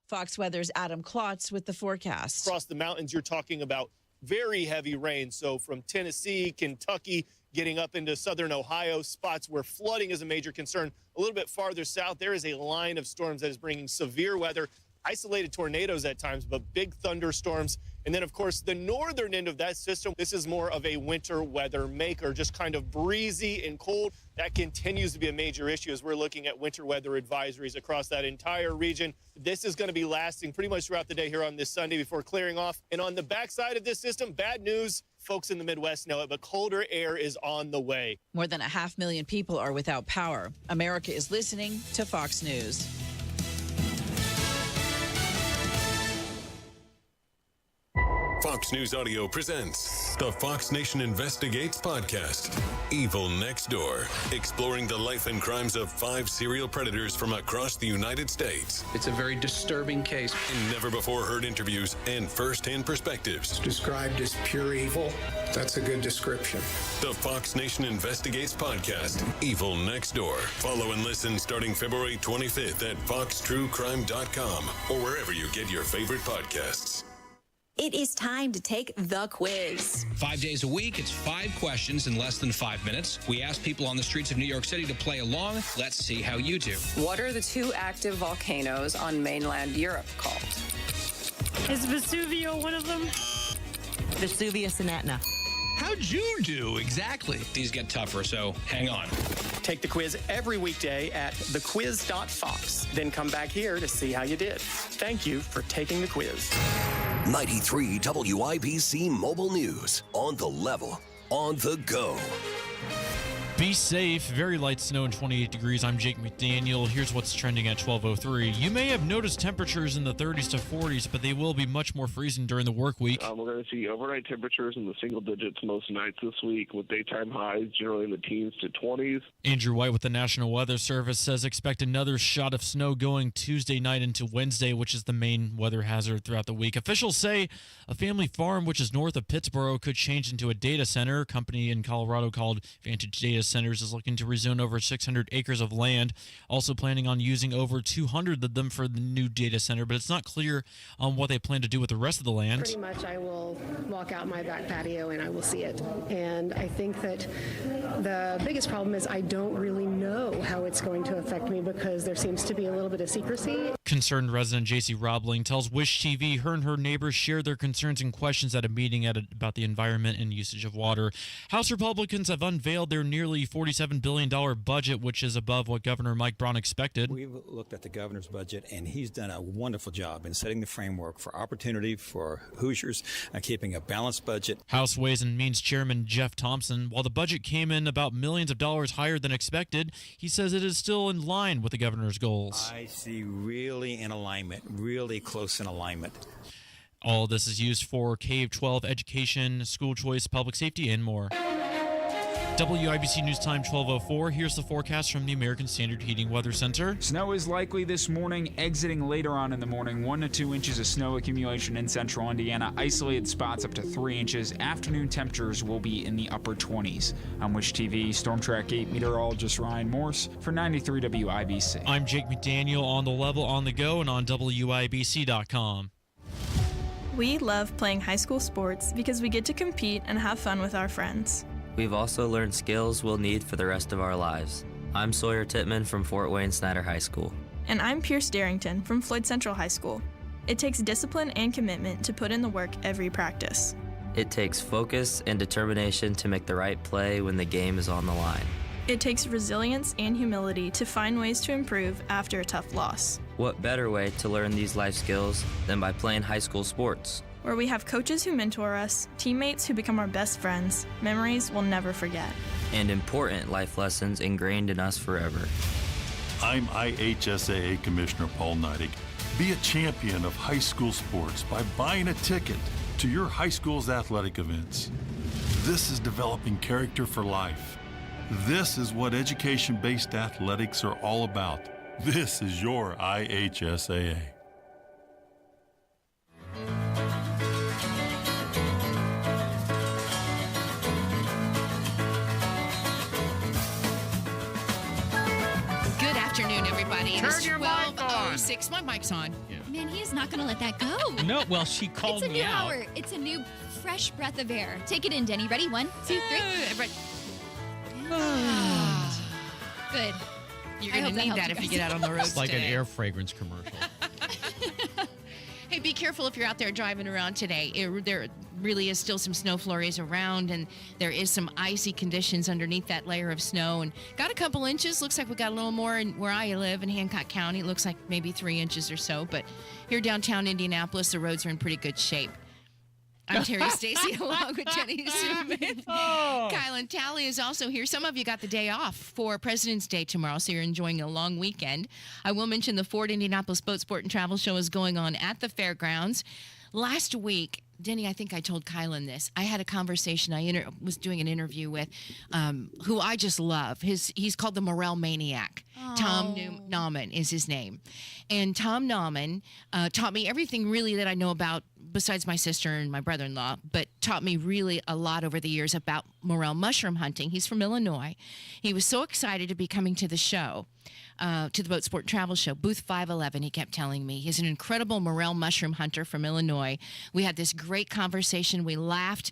[SPEAKER 3] Fox Weather's Adam Klotz with the forecast.
[SPEAKER 22] Across the mountains, you're talking about very heavy rain. So from Tennessee, Kentucky, getting up into southern Ohio, spots where flooding is a major concern. A little bit farther south, there is a line of storms that is bringing severe weather, isolated tornadoes at times, but big thunderstorms. And then, of course, the northern end of that system, this is more of a winter weather maker, just kind of breezy and cold. That continues to be a major issue as we're looking at winter weather advisories across that entire region. This is going to be lasting pretty much throughout the day here on this Sunday before clearing off. And on the backside of this system, bad news. Folks in the Midwest know it, but colder air is on the way.
[SPEAKER 3] More than 500,000 people are without power. America is listening to Fox News.
[SPEAKER 4] Fox News Audio presents the Fox Nation Investigates podcast, Evil Next Door, exploring the life and crimes of 5 serial predators from across the United States.
[SPEAKER 23] It's a very disturbing case.
[SPEAKER 4] In never-before-heard interviews and first-hand perspectives.
[SPEAKER 23] It's described as pure evil. That's a good description.
[SPEAKER 4] The Fox Nation Investigates podcast, Evil Next Door. Follow and listen starting February 25th at foxtruecrime.com or wherever you get your favorite podcasts.
[SPEAKER 24] It is time to take the quiz.
[SPEAKER 25] 5 days a week, it's 5 questions in less than 5 minutes. We ask people on the streets of New York City to play along. Let's see how you do.
[SPEAKER 26] What are the 2 active volcanoes on mainland Europe called?
[SPEAKER 27] Is Vesuvio one of them?
[SPEAKER 26] Vesuvius and Etna.
[SPEAKER 25] How'd you do? Exactly. These get tougher, so hang on.
[SPEAKER 28] Take the quiz every weekday at thequiz.fox. Then come back here to see how you did. Thank you for taking the quiz.
[SPEAKER 6] 93 WIBC Mobile News. On the level, on the go.
[SPEAKER 7] Be safe. Very light snow and 28 degrees. I'm Jake McDaniel. Here's what's trending at 12:03. You may have noticed temperatures in the 30s to 40s, but they will be much more freezing during the work week.
[SPEAKER 8] We're going to see overnight temperatures in the single digits most nights this week, with daytime highs generally in the teens to 20s.
[SPEAKER 7] Andrew White with the National Weather Service says expect another shot of snow going Tuesday night into Wednesday, which is the main weather hazard throughout the week. Officials say a family farm, which is north of Pittsburgh, could change into a data center. A company in Colorado called Vantage Data Centers is looking to rezone over 600 acres of land, also planning on using over 200 of them for the new data center, but it's not clear on what they plan to do with the rest of the land.
[SPEAKER 29] Pretty much I will walk out my back patio and I will see it. And I think that the biggest problem is I don't really know how it's going to affect me because there seems to be a little bit of secrecy.
[SPEAKER 7] Concerned resident J.C. Robling tells Wish TV her and her neighbors shared their concerns and questions at a meeting about the environment and usage of water. House Republicans have unveiled their nearly $47 billion budget, which is above what Governor Mike Brown expected.
[SPEAKER 10] We've looked at the governor's budget, and he's done a wonderful job in setting the framework for opportunity for Hoosiers and keeping a balanced budget.
[SPEAKER 7] House Ways and Means Chairman Jeff Thompson, while the budget came in about millions of dollars higher than expected, he says it is still in line with the governor's goals.
[SPEAKER 10] I see really in alignment, really close in alignment.
[SPEAKER 7] All of this is used for K-12 education, school choice, public safety, and more. WIBC News Time 12:04. Here's the forecast from the American Standard Heating Weather Center.
[SPEAKER 11] Snow is likely this morning, exiting later on in the morning. 1 to 2 inches of snow accumulation in central Indiana. Isolated spots up to 3 inches. Afternoon temperatures will be in the upper 20s. I'm Wish TV Storm Track 8 meteorologist Ryan Morse for 93 WIBC.
[SPEAKER 7] I'm Jake McDaniel, on the level, on the go, and on WIBC.com.
[SPEAKER 30] We love playing high school sports because we get to compete and have fun with our friends.
[SPEAKER 31] We've also learned skills we'll need for the rest of our lives. I'm Sawyer Tittman from Fort Wayne Snyder High School.
[SPEAKER 30] And I'm Pierce Darrington from Floyd Central High School. It takes discipline and commitment to put in the work every practice.
[SPEAKER 31] It takes focus and determination to make the right play when the game is on the line.
[SPEAKER 30] It takes resilience and humility to find ways to improve after a tough loss.
[SPEAKER 31] What better way to learn these life skills than by playing high school sports?
[SPEAKER 30] Where we have coaches who mentor us, teammates who become our best friends, memories we'll never forget.
[SPEAKER 31] And important life lessons ingrained in us forever.
[SPEAKER 14] I'm IHSAA Commissioner Paul Neidig. Be a champion of high school sports by buying a ticket to your high school's athletic events. This is developing character for life. This is what education-based athletics are all about. This is your IHSAA.
[SPEAKER 15] Good afternoon, everybody. It is 12:06. 6. My mic's on.
[SPEAKER 2] Man, he is not going to let that go.
[SPEAKER 5] No, well, she called
[SPEAKER 2] It's a
[SPEAKER 5] me
[SPEAKER 2] new
[SPEAKER 5] out.
[SPEAKER 2] hour. It's a new fresh breath of air. Take it in, Denny. Ready? 1, 2, 3. Good.
[SPEAKER 15] You're going to need that if you get out on the road
[SPEAKER 5] It's like
[SPEAKER 15] today.
[SPEAKER 5] an air fragrance commercial.
[SPEAKER 15] Hey, be careful if you're out there driving around today. There really is still some snow flurries around, and there is some icy conditions underneath that layer of snow. And got a couple inches. Looks like we got a little more in where I live in Hancock County. It looks like maybe 3 inches or so. But here downtown Indianapolis, the roads are in pretty good shape. I'm Terri Stacy along with Denny Smith. Kielynn Talley is also here. Some of you got the day off for President's Day tomorrow, so you're enjoying a long weekend. I will mention the Ford Indianapolis Boat Sport and Travel Show is going on at the fairgrounds. Last week, Denny, I think I told Kielynn this. I had a conversation. I was doing an interview with who I just love. He's called the Morel Maniac. Tom Nauman is his name. And Tom Nauman taught me everything really that I know about, besides my sister and my brother-in-law, but taught me really a lot over the years about morel mushroom hunting. He's from Illinois. He was so excited to be coming to the show, to the Boat Sport Travel Show, booth 511, he kept telling me. He's an incredible morel mushroom hunter from Illinois. We had this great conversation. We laughed.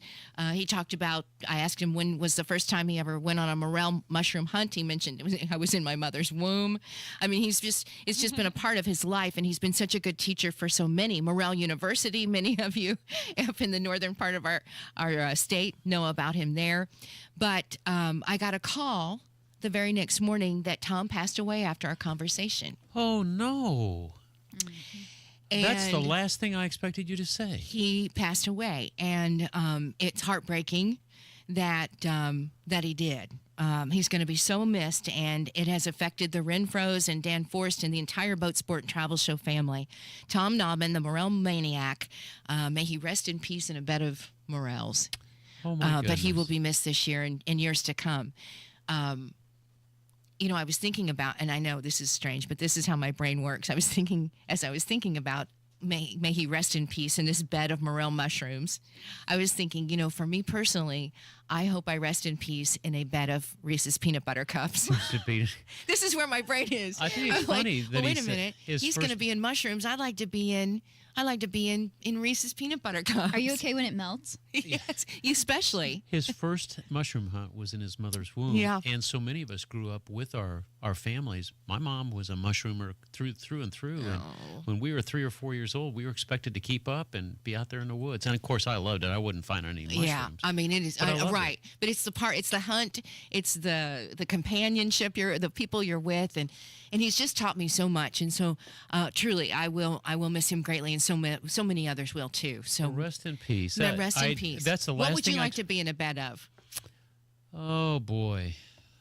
[SPEAKER 15] He talked about, I asked him when was the first time he ever went on a morel mushroom hunt. He mentioned I was in my mother's womb. I mean, it's just been a part of his life, and he's been such a good teacher for so many. Morel University, many of you up in the northern part of our state know about him there. But I got a call the very next morning that Tom passed away after our conversation.
[SPEAKER 5] Oh, no.
[SPEAKER 15] And
[SPEAKER 5] that's the last thing I expected you to say.
[SPEAKER 15] He passed away, and it's heartbreaking that he did. He's going to be so missed, and it has affected the Renfros and Dan Forrest and the entire Boat Sport and Travel Show family. Tom Nauman, the Morel Maniac, may he rest in peace in a bed of morels.
[SPEAKER 5] Oh, my goodness.
[SPEAKER 15] But he will be missed this year and years to come. You know, I was thinking about, and I know this is strange, but this is how my brain works. I was thinking about, may he rest in peace in this bed of morel mushrooms. I was thinking, you know, for me personally, I hope I rest in peace in a bed of Reese's peanut butter cups. This is where my brain is.
[SPEAKER 5] I think it's funny that
[SPEAKER 15] wait a minute. He's going to be in mushrooms. I'd like to be in Reese's peanut butter cups.
[SPEAKER 2] Are you okay when it melts?
[SPEAKER 15] Yes, especially.
[SPEAKER 5] His first mushroom hunt was in his mother's womb.
[SPEAKER 15] Yeah.
[SPEAKER 5] And so many of us grew up with our families. My mom was a mushroomer through and through. And when we were 3 or 4 years old, we were expected to keep up and be out there in the woods. And, of course, I loved it. I wouldn't find any mushrooms.
[SPEAKER 15] Yeah, I mean, it is. Right.
[SPEAKER 5] It.
[SPEAKER 15] But it's the hunt. It's the companionship, the people you're with. And he's just taught me so much. And so, truly, I will miss him greatly. And so many others will, too. So
[SPEAKER 5] well, rest in peace.
[SPEAKER 15] Rest in peace.
[SPEAKER 5] That's the last
[SPEAKER 15] What would
[SPEAKER 5] thing
[SPEAKER 15] you like to be in a bed of?
[SPEAKER 5] Oh, boy.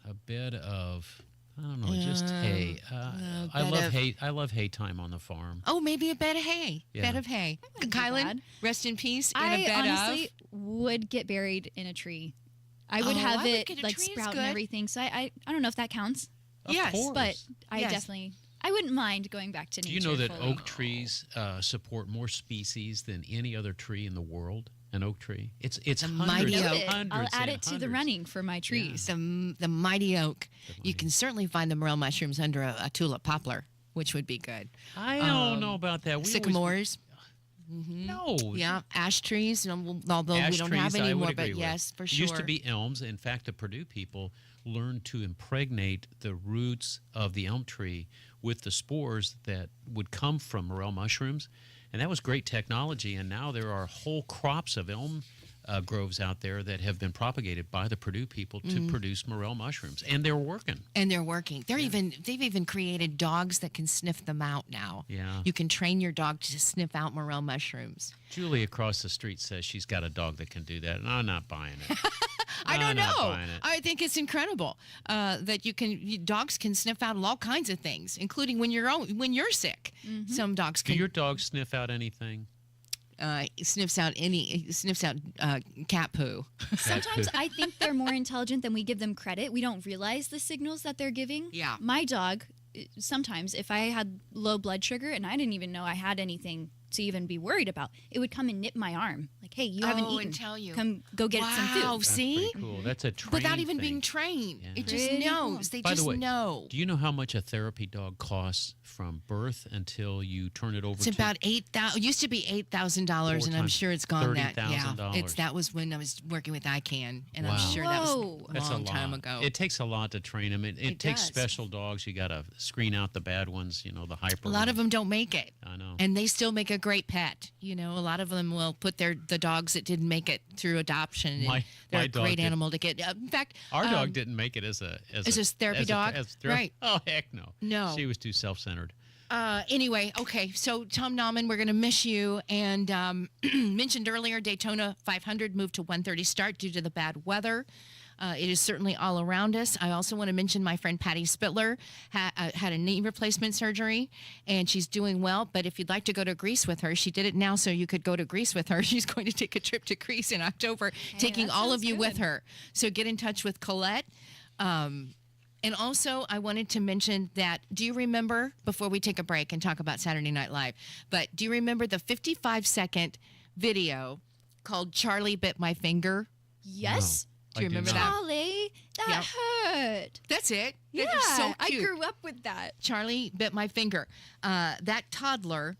[SPEAKER 5] A bed of, I don't know, just hay. I love hay time on the farm.
[SPEAKER 15] Oh, maybe a bed of hay.
[SPEAKER 5] Yeah.
[SPEAKER 15] Bed of hay. Kielynn, rest in peace in a bed
[SPEAKER 2] I honestly would get buried in a tree. I would have it like sprout and everything. So I don't know if that counts.
[SPEAKER 15] Yes,
[SPEAKER 2] but I definitely, I wouldn't mind going back to nature.
[SPEAKER 5] Do you know that oak trees support more species than any other tree in the world? An oak tree. It's hundreds.
[SPEAKER 2] I'll add it to the running for my trees.
[SPEAKER 15] Yeah. The mighty oak. You can certainly find the morel mushrooms under a tulip poplar, which would be good.
[SPEAKER 5] I don't know about that.
[SPEAKER 15] Sycamores.
[SPEAKER 5] No.
[SPEAKER 15] Yeah, ash trees. Although we don't have any more, but yes, for sure.
[SPEAKER 5] Used to be elms. In fact, the Purdue people learned to impregnate the roots of the elm tree with the spores that would come from morel mushrooms. And that was great technology, and now there are whole crops of elm groves out there that have been propagated by the Purdue people to produce morel mushrooms, and they're working. They've even created dogs that can sniff them out now. Yeah, you can train your dog to sniff out morel mushrooms. Julie across the street says she's got a dog that can do that, and I'm not buying it. I don't know. I think it's incredible that dogs can sniff out all kinds of things, including when you're sick. Mm-hmm. Some dogs can. Do your dogs sniff out anything? Sniffs out cat poo.
[SPEAKER 2] Sometimes I think they're more intelligent than we give them credit. We don't realize the signals that they're giving.
[SPEAKER 15] Yeah.
[SPEAKER 2] My dog, sometimes if I had low blood sugar and I didn't even know I had anything to even be worried about. It would come and nip my arm. Like, hey, you haven't eaten.
[SPEAKER 15] And tell you.
[SPEAKER 2] Come go get some food.
[SPEAKER 15] Wow, see?
[SPEAKER 5] Pretty cool. That's a trained
[SPEAKER 15] Without even
[SPEAKER 5] thing.
[SPEAKER 15] being trained.
[SPEAKER 5] Yeah.
[SPEAKER 15] It just
[SPEAKER 2] Pretty
[SPEAKER 15] knows.
[SPEAKER 2] cool.
[SPEAKER 15] They
[SPEAKER 5] By
[SPEAKER 15] just
[SPEAKER 5] the way,
[SPEAKER 15] know.
[SPEAKER 5] do you know how much a therapy dog costs from birth until you turn it over
[SPEAKER 15] It's
[SPEAKER 5] to?
[SPEAKER 15] about $8,000. It used to be $8,000, and I'm sure it's gone that. Yeah,
[SPEAKER 5] $30,000.
[SPEAKER 15] that was when I was working with ICANN, and I'm
[SPEAKER 5] Wow.
[SPEAKER 15] sure that was
[SPEAKER 5] That's
[SPEAKER 15] a long
[SPEAKER 5] lot.
[SPEAKER 15] time ago.
[SPEAKER 5] It takes a lot to train them. It takes
[SPEAKER 15] does.
[SPEAKER 5] special dogs. You got to screen out the bad ones. You know, the hyper.
[SPEAKER 15] A lot of them don't make it.
[SPEAKER 5] I know.
[SPEAKER 15] And they still make a great pet. You know, a lot of them will put the dogs that didn't make it through adoption. And they're
[SPEAKER 5] my
[SPEAKER 15] a
[SPEAKER 5] dog
[SPEAKER 15] great
[SPEAKER 5] did.
[SPEAKER 15] animal to get. In fact,
[SPEAKER 5] Our dog didn't make it as a
[SPEAKER 15] therapy dog, right?
[SPEAKER 5] Oh heck no.
[SPEAKER 15] No.
[SPEAKER 5] She was too self-centered.
[SPEAKER 15] Anyway, okay. So Tom Nauman, we're going to miss you. And mentioned earlier, Daytona 500 moved to 1:30 start due to the bad weather. It is certainly all around us. I also want to mention my friend Patty Spittler had a knee replacement surgery, and she's doing well. But if you'd like to go to Greece with her, she did it now so you could go to Greece with her. She's going to take a trip to Greece in October, taking all of you with her. So get in touch with Colette. And also, I wanted to mention that, do you remember, before we take a break and talk about Saturday Night Live, but do you remember the 55-second video called Charlie Bit My Finger?
[SPEAKER 2] Yes.
[SPEAKER 15] Do you remember that?
[SPEAKER 2] Charlie, that hurt.
[SPEAKER 15] That's it.
[SPEAKER 2] Yeah,
[SPEAKER 15] That is so
[SPEAKER 2] I
[SPEAKER 15] cute.
[SPEAKER 2] grew up with that.
[SPEAKER 15] Charlie Bit My Finger. That toddler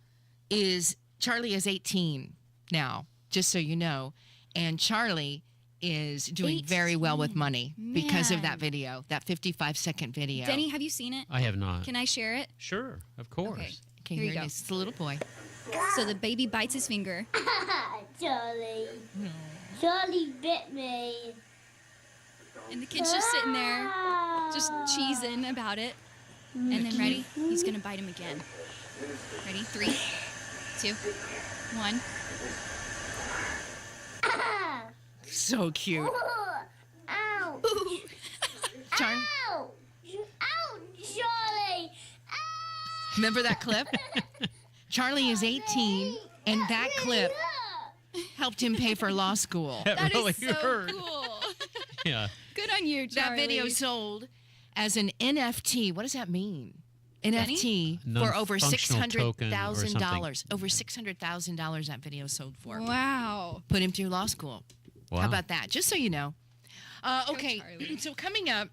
[SPEAKER 15] Charlie is 18 now, just so you know. And Charlie is doing very well with money because of that video, that 55-second video.
[SPEAKER 2] Denny, have you seen it?
[SPEAKER 5] I have not.
[SPEAKER 2] Can I share it?
[SPEAKER 5] Sure, of course.
[SPEAKER 15] Okay,
[SPEAKER 2] here you go.
[SPEAKER 15] It's the little boy.
[SPEAKER 2] So the baby bites his finger.
[SPEAKER 1] Charlie. Charlie bit me.
[SPEAKER 2] And the kid's just sitting there, just cheesing about it. And then, ready? He's going to bite him again. Ready? 3, 2, 1.
[SPEAKER 15] So cute.
[SPEAKER 1] Ow.
[SPEAKER 15] Charlie.
[SPEAKER 1] Ow. Ow, Charlie.
[SPEAKER 15] Remember that clip? Charlie is 18, and that clip helped him pay for law school.
[SPEAKER 5] That really
[SPEAKER 2] is so
[SPEAKER 5] hurt.
[SPEAKER 2] cool.
[SPEAKER 5] Yeah.
[SPEAKER 2] Good on you, Charlie.
[SPEAKER 15] That video sold as an NFT. What does that mean? NFT for over $600,000. Over $600,000 that video sold for.
[SPEAKER 2] Wow.
[SPEAKER 15] Put him through law school.
[SPEAKER 5] Wow.
[SPEAKER 15] How about that? Just so you know. Okay, so coming up,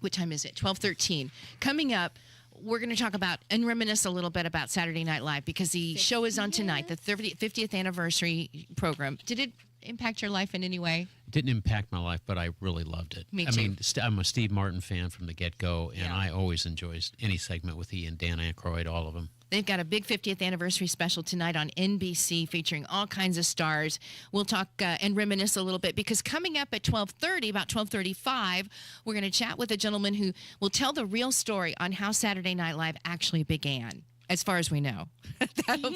[SPEAKER 15] what time is it? 12:13. Coming up, we're going to talk about and reminisce a little bit about Saturday Night Live because the show is on tonight, the 50th anniversary program. Did it impact your life in any way?
[SPEAKER 5] It didn't impact my life, but I really loved it.
[SPEAKER 15] Me
[SPEAKER 5] I
[SPEAKER 15] too.
[SPEAKER 5] mean, I'm a Steve Martin fan from the get-go, and I always enjoy any segment with he and Dan Aykroyd, all of them.
[SPEAKER 15] They've got a big 50th anniversary special tonight on NBC featuring all kinds of stars. We'll talk and reminisce a little bit because coming up at 12:30, about 12:35, we're going to chat with a gentleman who will tell the real story on how Saturday Night Live actually began. As far as we know, that'll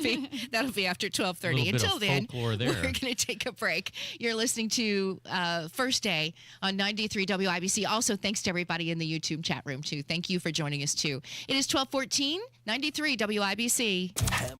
[SPEAKER 15] be after 12:30. Until then, we're going to take a break. You're listening to First Day on 93 WIBC. Also, thanks to everybody in the YouTube chat room too. Thank you for joining us too. It is 12:14, 93 WIBC.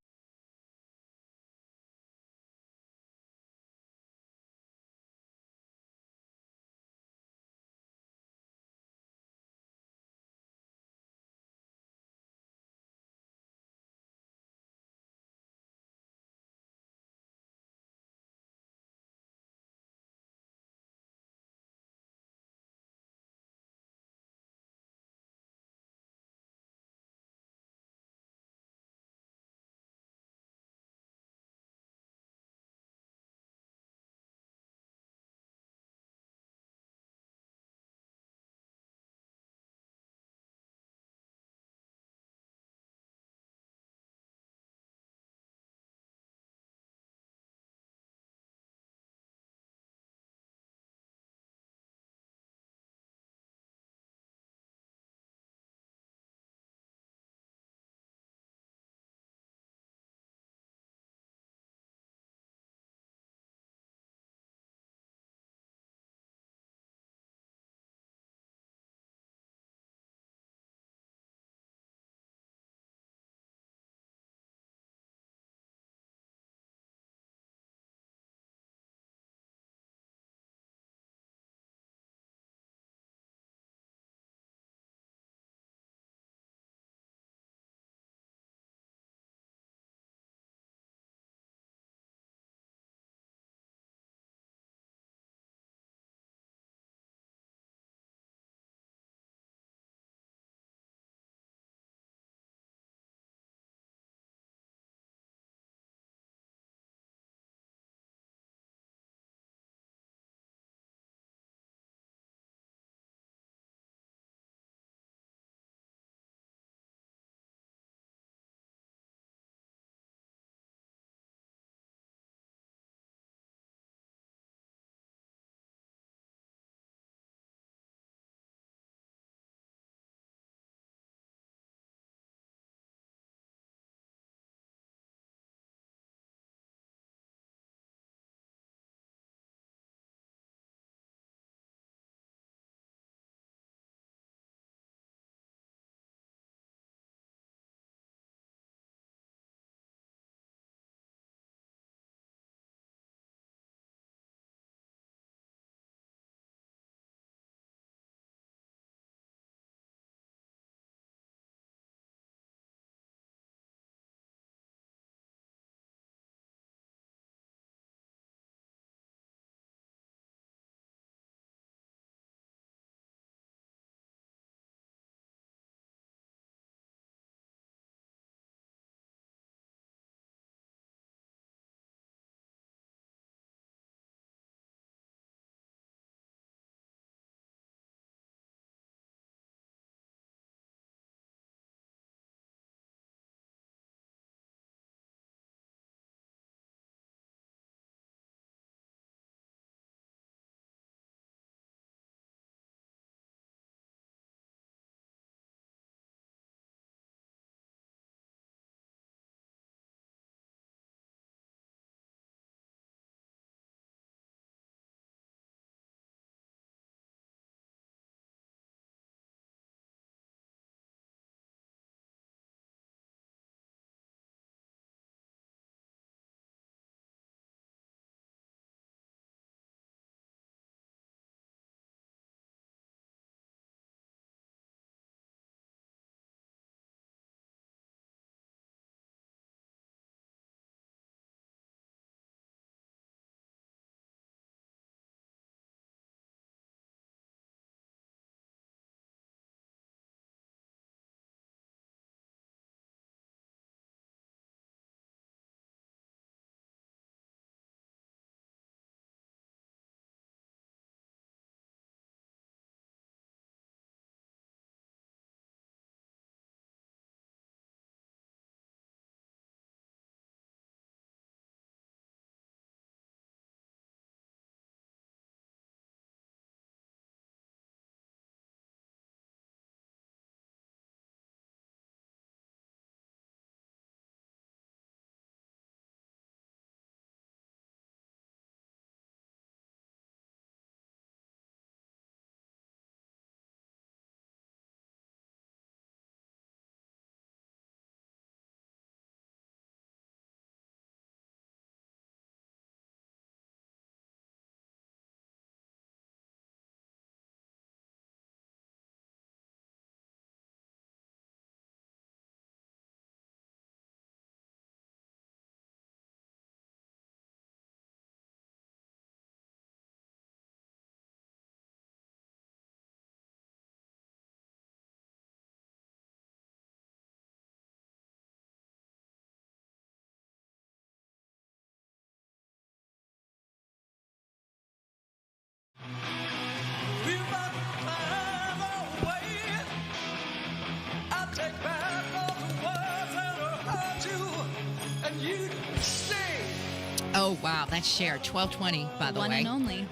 [SPEAKER 15] Oh, wow. That's Cher. 12:20, by the way.
[SPEAKER 2] One and only.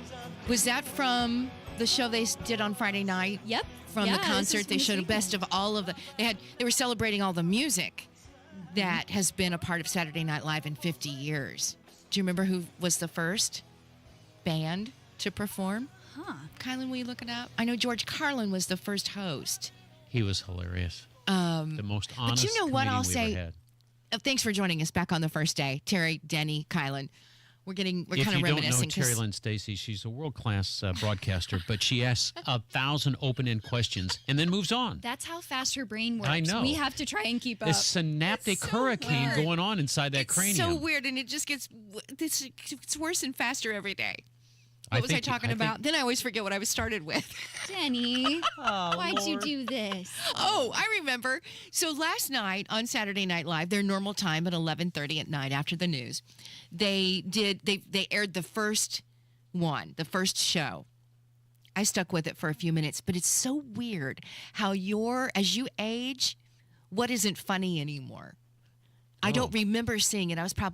[SPEAKER 15] Was that from the show they did on Friday night?
[SPEAKER 2] Yep.
[SPEAKER 15] From the concert, they showed a best of all of the. They were celebrating all the music that has been a part of Saturday Night Live in 50 years. Do you remember who was the first band to perform? Kielynn, will you look it up? I know George Carlin was the first host.
[SPEAKER 5] He was hilarious. The most honest.
[SPEAKER 15] But you know what I'll
[SPEAKER 5] comedian we
[SPEAKER 15] say?
[SPEAKER 5] ever had.
[SPEAKER 15] Thanks for joining us back on the first day, Terry, Denny, Kielynn. We're kind of reminiscing.
[SPEAKER 5] If you don't know Terri Stacy, she's a world-class broadcaster, but she asks 1,000 open-end questions and then moves on.
[SPEAKER 2] That's how fast her brain works.
[SPEAKER 5] I know.
[SPEAKER 2] We have to try and keep up.
[SPEAKER 5] This synaptic hurricane going on inside that cranium.
[SPEAKER 15] So weird, and it just gets it's worse and faster every day. What was I talking about? Then I always forget what I was started with.
[SPEAKER 2] Denny, why'd you do this?
[SPEAKER 15] Oh, I remember. So last night on Saturday Night Live, their normal time at 11:30 at night after the news, they aired the first show. I stuck with it for a few minutes, but it's so weird how as you age, what isn't funny anymore. I don't remember seeing it. I
[SPEAKER 5] still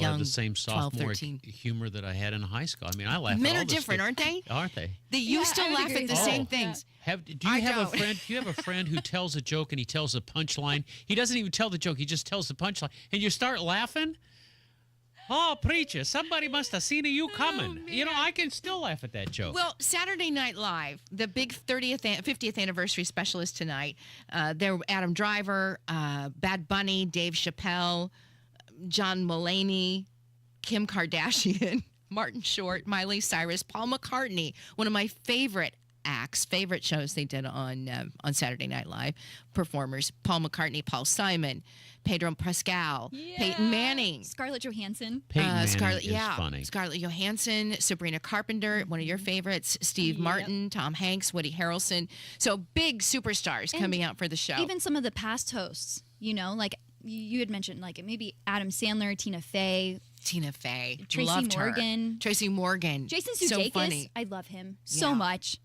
[SPEAKER 15] young,
[SPEAKER 5] have the same
[SPEAKER 15] 12,
[SPEAKER 5] sophomore
[SPEAKER 15] 13.
[SPEAKER 5] humor that I had in high school. I mean, I laugh.
[SPEAKER 15] Men
[SPEAKER 5] at all
[SPEAKER 15] are
[SPEAKER 5] the
[SPEAKER 15] different, aren't they?
[SPEAKER 5] Aren't they?
[SPEAKER 15] They used to laugh at the same things.
[SPEAKER 5] Do you have a friend who tells a joke and he tells a punchline? He doesn't even tell the joke. He just tells the punchline, and you start laughing. Oh, preacher! Somebody must have seen you coming. I can still laugh at that joke.
[SPEAKER 15] Well, Saturday Night Live, the big 50th anniversary special is tonight. There were Adam Driver, Bad Bunny, Dave Chappelle, John Mulaney, Kim Kardashian, Martin Short, Miley Cyrus, Paul McCartney, one of my favorite shows they did on Saturday Night Live performers. Paul McCartney, Paul Simon, Pedro Pascal, Peyton Manning,
[SPEAKER 2] Scarlett Johansson.
[SPEAKER 5] Peyton Manning is funny.
[SPEAKER 15] Scarlett Johansson, Sabrina Carpenter, one of your favorites, Steve Martin, Tom Hanks, Woody Harrelson. So big superstars coming out for the show.
[SPEAKER 2] Even some of the past hosts, like you had mentioned, like maybe Adam Sandler, Tina Fey,
[SPEAKER 15] Tracy Morgan,
[SPEAKER 2] Jason Sudeikis.
[SPEAKER 15] So funny.
[SPEAKER 2] I love him so much.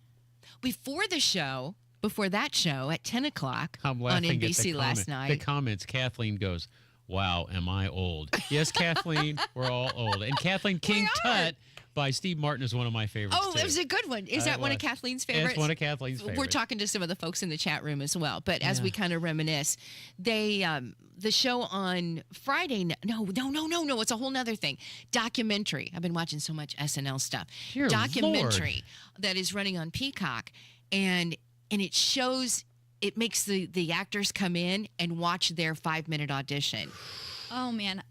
[SPEAKER 15] Before that show at 10 o'clock
[SPEAKER 5] on
[SPEAKER 15] NBC last night.
[SPEAKER 5] The comments, Kathleen goes, "Wow, am I old?" Yes, Kathleen, we're all old. And Kathleen King Tut by Steve Martin is one of my favorites.
[SPEAKER 15] Oh, that was a good one. Is that one of Kathleen's favorites?
[SPEAKER 5] It's one of Kathleen's favorites.
[SPEAKER 15] We're talking to some of the folks in the chat room as well. But as we kind of reminisce, the show on Friday. No. It's a whole nother thing. Documentary. I've been watching so much SNL stuff.
[SPEAKER 5] Dear
[SPEAKER 15] Documentary
[SPEAKER 5] Lord.
[SPEAKER 15] that is running on Peacock, and it shows. It makes the actors come in and watch their 5-minute audition.
[SPEAKER 2] Oh man.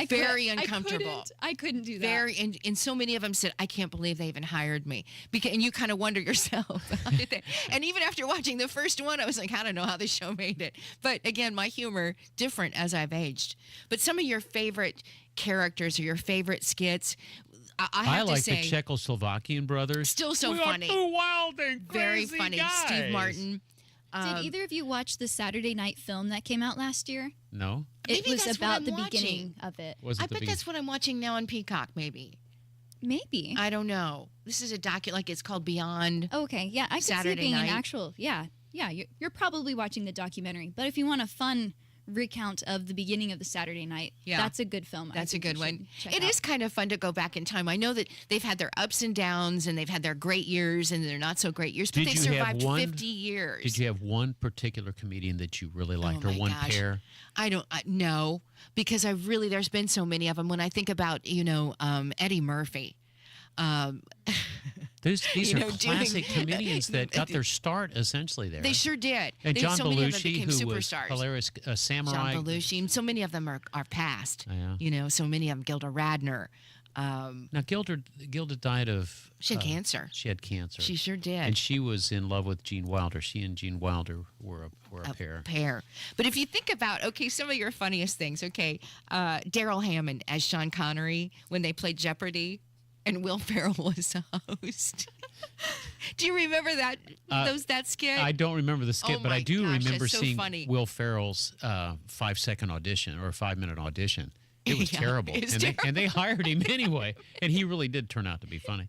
[SPEAKER 15] Very uncomfortable.
[SPEAKER 2] I couldn't do that.
[SPEAKER 15] And so many of them said, "I can't believe they even hired me." And you kind of wonder yourself. And even after watching the first one, I was like, I don't know how the show made it. But again, my humor different as I've aged. But some of your favorite characters or your favorite skits, I have
[SPEAKER 5] like
[SPEAKER 15] to say,
[SPEAKER 5] the Czechoslovakian brothers.
[SPEAKER 15] Still so funny.
[SPEAKER 5] We are two wild and
[SPEAKER 15] very
[SPEAKER 5] crazy
[SPEAKER 15] funny.
[SPEAKER 5] guys.
[SPEAKER 15] Steve Martin.
[SPEAKER 2] Did either of you watch the Saturday night film that came out last year?
[SPEAKER 5] No.
[SPEAKER 2] It was
[SPEAKER 15] that's
[SPEAKER 2] about
[SPEAKER 15] what
[SPEAKER 2] the
[SPEAKER 15] I'm
[SPEAKER 2] beginning of it.
[SPEAKER 15] I bet that's what I'm watching now on Peacock, maybe.
[SPEAKER 2] Maybe.
[SPEAKER 15] I don't know. This is a it's called Beyond.
[SPEAKER 2] Okay, yeah. I could see it being an actual, yeah. You're probably watching the documentary. But if you want a fun recount of the beginning of the Saturday night, that's a good film.
[SPEAKER 15] That's a good one.
[SPEAKER 2] It
[SPEAKER 15] is kind of fun to go back in time. I know that they've had their ups and downs, and they've had their great years and their not so great years, but they survived 50 years.
[SPEAKER 5] Did you have one particular comedian that you really liked, or one pair?
[SPEAKER 15] I don't know, because there's been so many of them. When I think about Eddie Murphy.
[SPEAKER 5] These are classic comedians that got their start essentially there.
[SPEAKER 15] They sure did.
[SPEAKER 5] And John
[SPEAKER 15] so many of them
[SPEAKER 5] Belushi,
[SPEAKER 15] became
[SPEAKER 5] who
[SPEAKER 15] superstars.
[SPEAKER 5] was hilarious, samurai.
[SPEAKER 15] John Belushi. So many of them are past.
[SPEAKER 5] Yeah.
[SPEAKER 15] So many of them. Gilda Radner.
[SPEAKER 5] Now Gilda died of.
[SPEAKER 15] She had cancer.
[SPEAKER 5] She had cancer.
[SPEAKER 15] She sure did.
[SPEAKER 5] And she was in love with Gene Wilder. She and Gene Wilder were a pair.
[SPEAKER 15] But if you think about some of your funniest things. Daryl Hammond as Sean Connery when they played Jeopardy. And Will Ferrell was the host. Do you remember that skit?
[SPEAKER 5] I don't remember the skit, but I do remember seeing
[SPEAKER 15] funny.
[SPEAKER 5] Will Ferrell's 5-second audition or a 5-minute audition. It was terrible. And they hired him anyway. And he really did turn out to be funny.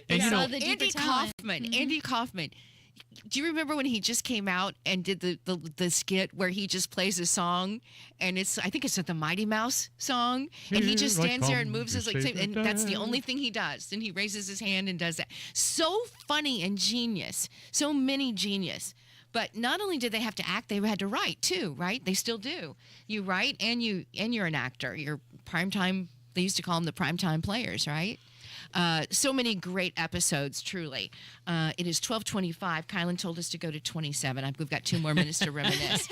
[SPEAKER 5] And
[SPEAKER 15] Andy Kaufman. Mm-hmm. Andy Kaufman. do you remember when he just came out and did the skit where he just plays a song, and I think it's the Mighty Mouse song, and he just stands there and moves his legs, and that's the only thing he does. Then he raises his hand and does that. So funny and genius. So many genius. But not only did they have to act, they had to write too, right? They still do. You write and you're an actor. You're primetime. They used to call them the primetime players, right? So many great episodes, truly. It is 12:25. Kielynn told us to go to 27. We've got 2 more minutes to reminisce.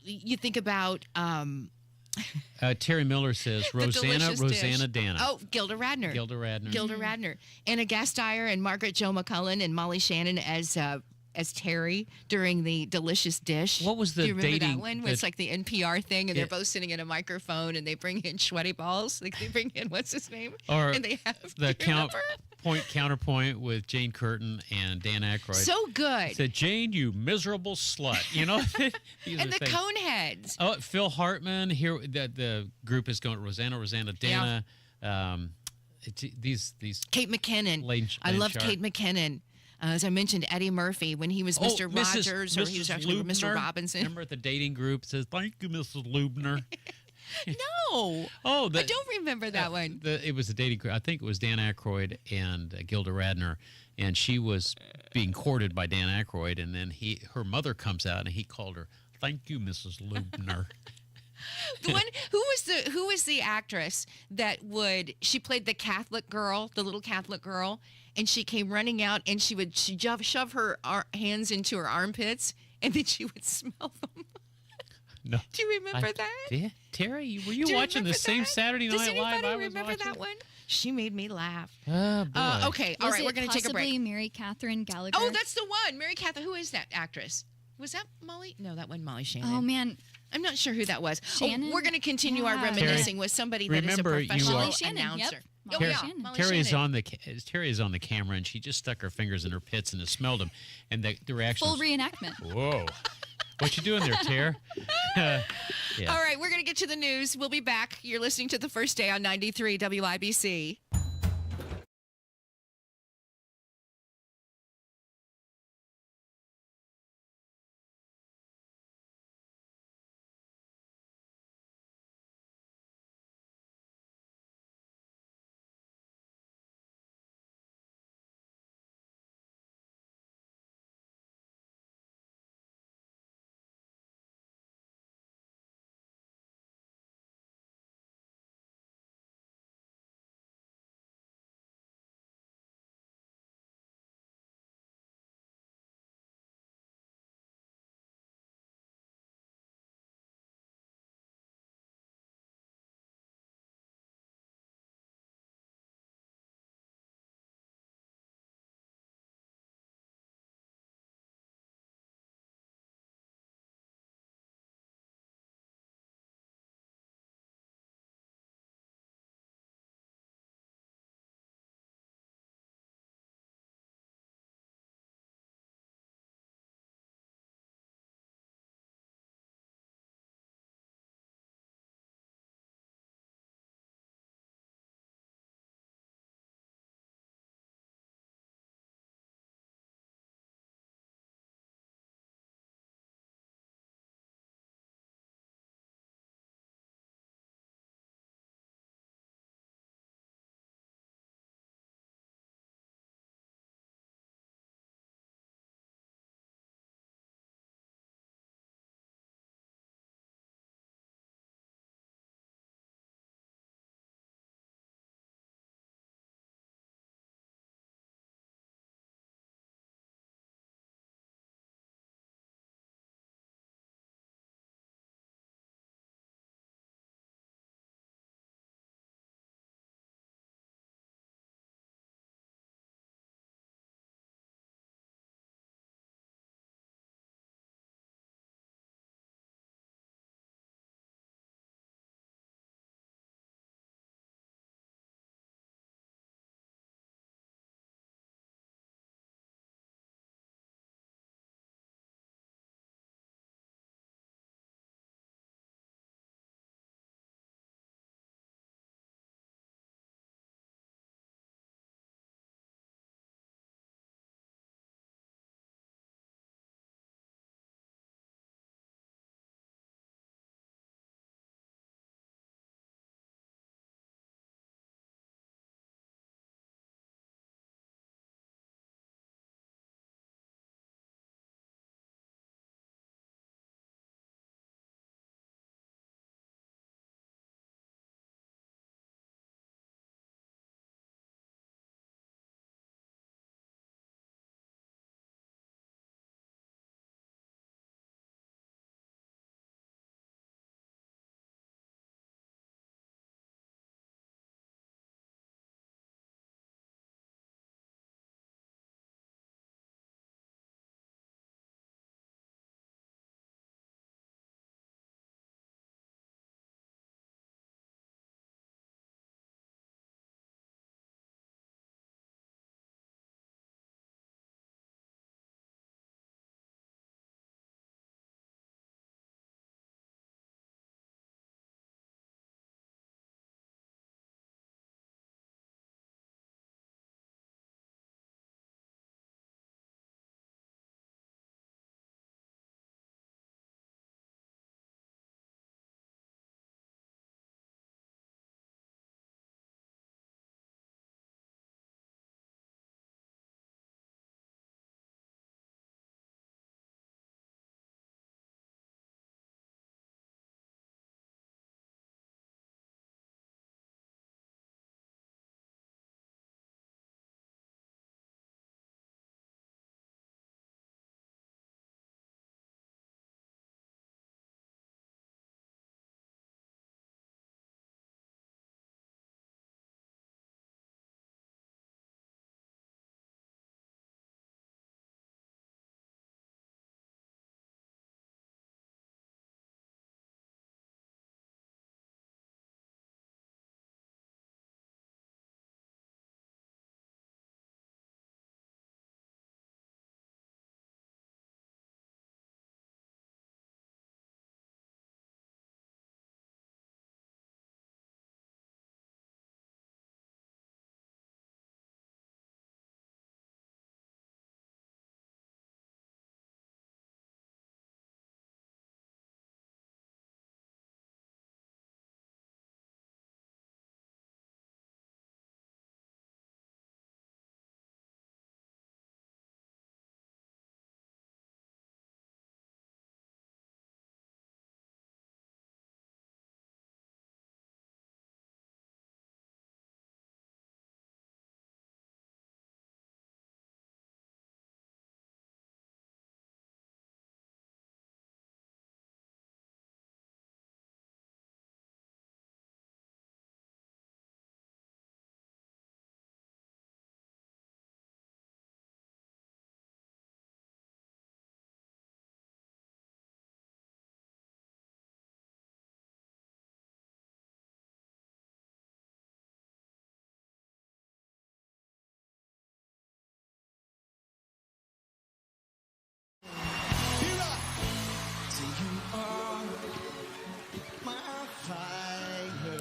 [SPEAKER 15] You think about...
[SPEAKER 5] Terry Miller says Rosanna Dana.
[SPEAKER 15] Oh, Gilda Radner. Anna Gasteyer and Margaret Jo McCullough and Molly Shannon as Terry during the Delicious Dish.
[SPEAKER 5] What was the
[SPEAKER 15] Do you remember
[SPEAKER 5] dating?
[SPEAKER 15] that one? It's like the NPR thing, and they're both sitting in a microphone, and they bring in sweaty balls. Like they bring in what's his name?
[SPEAKER 5] Or
[SPEAKER 15] and they have
[SPEAKER 5] the counterpoint with Jane Curtin and Dan Aykroyd.
[SPEAKER 15] So good.
[SPEAKER 5] Said, Jane, you miserable slut. You know.
[SPEAKER 15] And the Coneheads.
[SPEAKER 5] Oh, Phil Hartman. Here, the group is going. Rosanna Dana.
[SPEAKER 15] Yeah.
[SPEAKER 5] These
[SPEAKER 15] Kate McKinnon.
[SPEAKER 5] Lane
[SPEAKER 15] I loved
[SPEAKER 5] Sharp.
[SPEAKER 15] Kate McKinnon. As I mentioned, Eddie Murphy when he was Mr. Rogers, or he was actually Mr. Robinson.
[SPEAKER 5] Remember at the dating group it says, "Thank you, Mrs. Lubner."
[SPEAKER 15] No.
[SPEAKER 5] Oh,
[SPEAKER 15] I don't remember that one.
[SPEAKER 5] It was a dating group. I think it was Dan Aykroyd and Gilda Radner, and she was being courted by Dan Aykroyd, and then her mother comes out and he called her, "Thank you, Mrs. Lubner."
[SPEAKER 15] The one who was the actress that she played the Catholic girl, the little Catholic girl, and she came running out and she'd shove her hands into her armpits and then she would smell them.
[SPEAKER 5] No.
[SPEAKER 15] Do you remember that?
[SPEAKER 5] Yeah. Terry, were you watching the same Saturday Night Live I was watching?
[SPEAKER 15] Remember that one? She made me laugh.
[SPEAKER 5] Oh, boy.
[SPEAKER 15] Okay, all right, we're going to take a break.
[SPEAKER 2] Possibly Mary Catherine Gallagher.
[SPEAKER 15] Oh, that's the one. Mary Catherine. Who is that actress? Was that Molly? No, that wasn't Molly Shannon.
[SPEAKER 2] Oh, man.
[SPEAKER 15] I'm not sure who that was.
[SPEAKER 2] Shannon?
[SPEAKER 15] We're going to continue our reminiscing with somebody that is a professional announcer.
[SPEAKER 2] Yep.
[SPEAKER 15] Oh, yeah.
[SPEAKER 5] Terry is on the camera, and she just stuck her fingers in her pits and smelled them, and the reaction.
[SPEAKER 2] Full reenactment.
[SPEAKER 5] Whoa, what you doing there, Ter?
[SPEAKER 15] Yeah. All right, we're going to get to the news. We'll be back. You're listening to The First Day on 93 WIBC.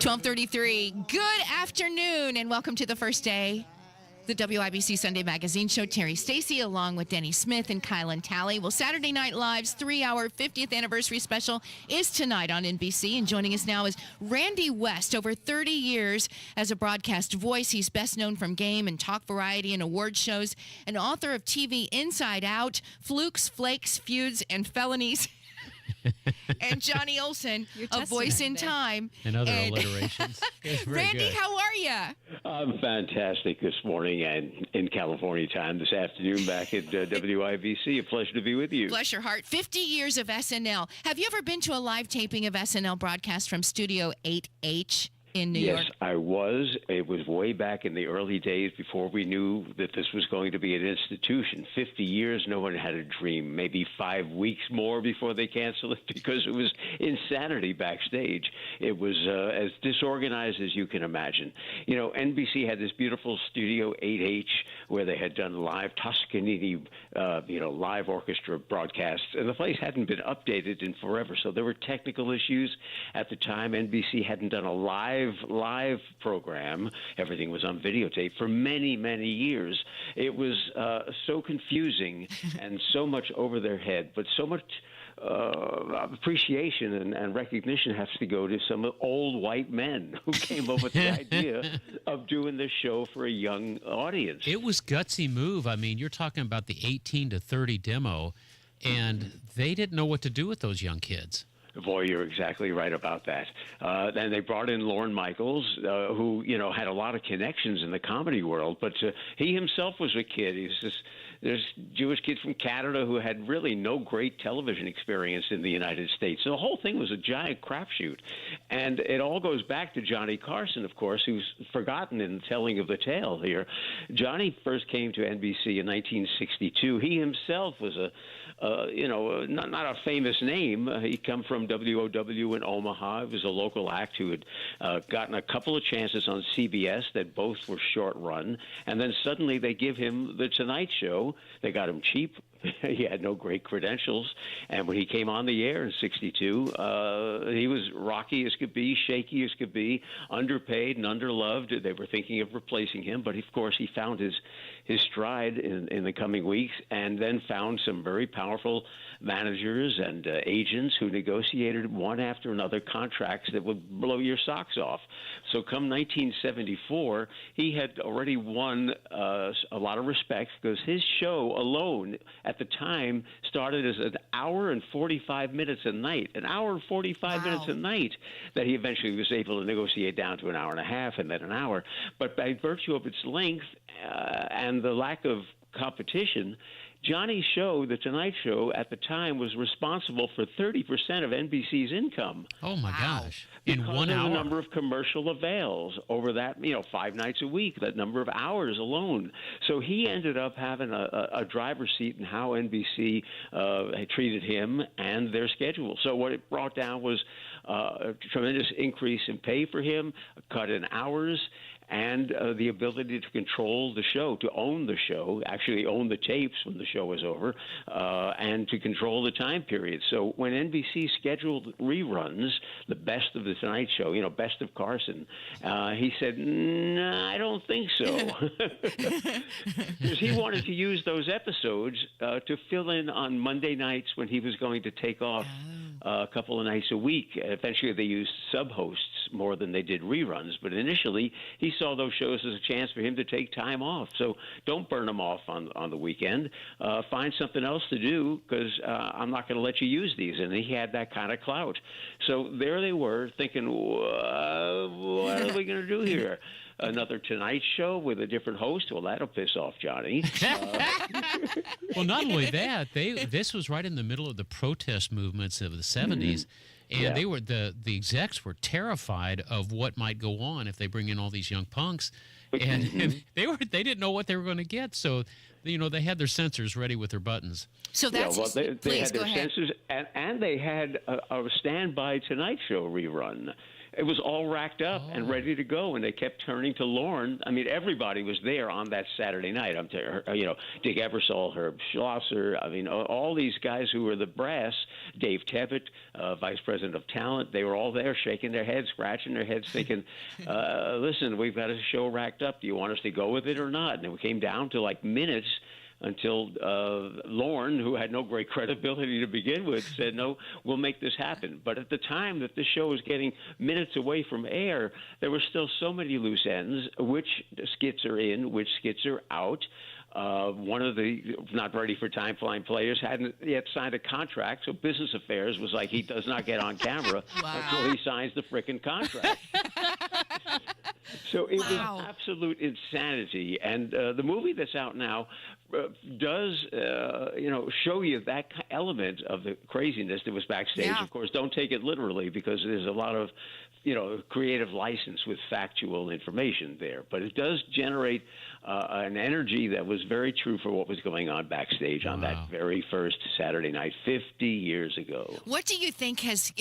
[SPEAKER 15] 12:33. Good afternoon and welcome to the first day. The WIBC Sunday Magazine Show. Terri Stacy along with Denny Smith and Kielynn Talley. Well, Saturday Night Live's 3-hour 50th anniversary special is tonight on NBC. And joining us now is Randy West. Over 30 years as a broadcast voice, he's best known from game and talk variety and award shows. An author of TV Inside Out, Flukes, Flakes, Feuds, and Felonies. And Johnny Olson, A Voice in Time.
[SPEAKER 5] And other alliterations.
[SPEAKER 15] Randy,
[SPEAKER 5] good.
[SPEAKER 15] how are you?
[SPEAKER 3] I'm fantastic this morning and in California time this afternoon back at WIBC. A pleasure to be with you.
[SPEAKER 15] Bless your heart. 50 years of SNL. Have you ever been to a live taping of SNL broadcast from Studio 8H? In New York?
[SPEAKER 3] Yes, I was. It was way back in the early days before we knew that this was going to be an institution. 50 years, no one had a dream. Maybe 5 weeks more before they canceled it because it was insanity backstage. It was as disorganized as you can imagine. You know, NBC had this beautiful Studio 8H where they had done live Toscanini, live orchestra broadcasts, and the place hadn't been updated in forever. So there were technical issues at the time. NBC hadn't done a live program. Everything was on videotape for many, many years. It was so confusing and so much over their head, but so much appreciation and recognition has to go to some old white men who came up with the idea of doing this show for a young audience.
[SPEAKER 5] It was gutsy move. I mean, you're talking about the 18 to 30 demo, and they didn't know what to do with those young kids.
[SPEAKER 3] Boy, you're exactly right about that. Then they brought in Lorne Michaels, who, had a lot of connections in the comedy world, but he himself was a kid. There's Jewish kids from Canada who had really no great television experience in the United States. So the whole thing was a giant crapshoot. And it all goes back to Johnny Carson, of course, who's forgotten in the telling of the tale here. Johnny first came to NBC in 1962. He himself was not a famous name. He come from WOW in Omaha. He was a local act who had gotten a couple of chances on CBS that both were short run. And then suddenly they give him The Tonight Show. They got him cheap. He had no great credentials. And when he came on the air in 62, he was rocky as could be, shaky as could be, underpaid and underloved. They were thinking of replacing him. But, of course, he found his stride in the coming weeks and then found some very powerful managers and agents who negotiated one after another contracts that would blow your socks off. So come 1974, he had already won a lot of respect because his show alone at the time started as an hour and 45 minutes a night, that he eventually was able to negotiate down to an hour and a half and then an hour. But by virtue of its length and the lack of competition, Johnny's show, The Tonight Show, at the time was responsible for 30% of NBC's income.
[SPEAKER 5] Oh, my gosh. In
[SPEAKER 3] because
[SPEAKER 5] 1 hour?
[SPEAKER 3] The number of commercial avails over that, 5 nights a week, that number of hours alone. So he ended up having a driver's seat in how NBC had treated him and their schedule. So what it brought down was a tremendous increase in pay for him, a cut in hours, and the ability to control the show, to own the show, actually own the tapes when the show was over, and to control the time period. So when NBC scheduled reruns, the best of The Tonight Show, best of Carson, he said, "Nah, I don't think so." Because he wanted to use those episodes to fill in on Monday nights when he was going to take off a couple of nights a week. Eventually they used sub-hosts more than they did reruns, but initially he saw those shows as a chance for him to take time off. So don't burn them off on the weekend. Find something else to do because I'm not going to let you use these. And he had that kind of clout. So there they were thinking, what are we going to do here? Another Tonight Show with a different host? Well, that'll piss off Johnny.
[SPEAKER 5] Well, not only that, this was right in the middle of the protest movements of the 70s. And they were the execs were terrified of what might go on if they bring in all these young punks, and they didn't know what they were going to get. So, they had their sensors ready with their buttons.
[SPEAKER 15] So that's
[SPEAKER 3] they
[SPEAKER 15] please
[SPEAKER 3] had
[SPEAKER 15] go
[SPEAKER 3] their
[SPEAKER 15] ahead.
[SPEAKER 3] sensors, and they had a standby Tonight Show rerun. it was all racked up and ready to go, and they kept turning to Lorne. I mean, everybody was there on that Saturday night. Dick Ebersol, Herb Schlosser. I mean, all these guys who were the brass. Dave Tevitt, vice president of talent. They were all there, shaking their heads, scratching their heads, thinking, "Listen, we've got a show racked up. Do you want us to go with it or not?" And it came down to like minutes until Lorne, who had no great credibility to begin with, said, "No, we'll make this happen." But at the time that this show was getting minutes away from air, there were still so many loose ends. Which skits are in, which skits are out. One of the not ready for time flying players hadn't yet signed a contract, so Business Affairs was like, he does not get on camera until he signs the frickin' contract. So it was absolute insanity. And the movie that's out now does, show you that element of the craziness that was backstage.
[SPEAKER 15] Yeah.
[SPEAKER 3] Of course, don't take it literally, because there's a lot of creative license with factual information there. But it does generate an energy that was very true for what was going on backstage on that very first Saturday night 50 years ago.
[SPEAKER 15] What do you think it's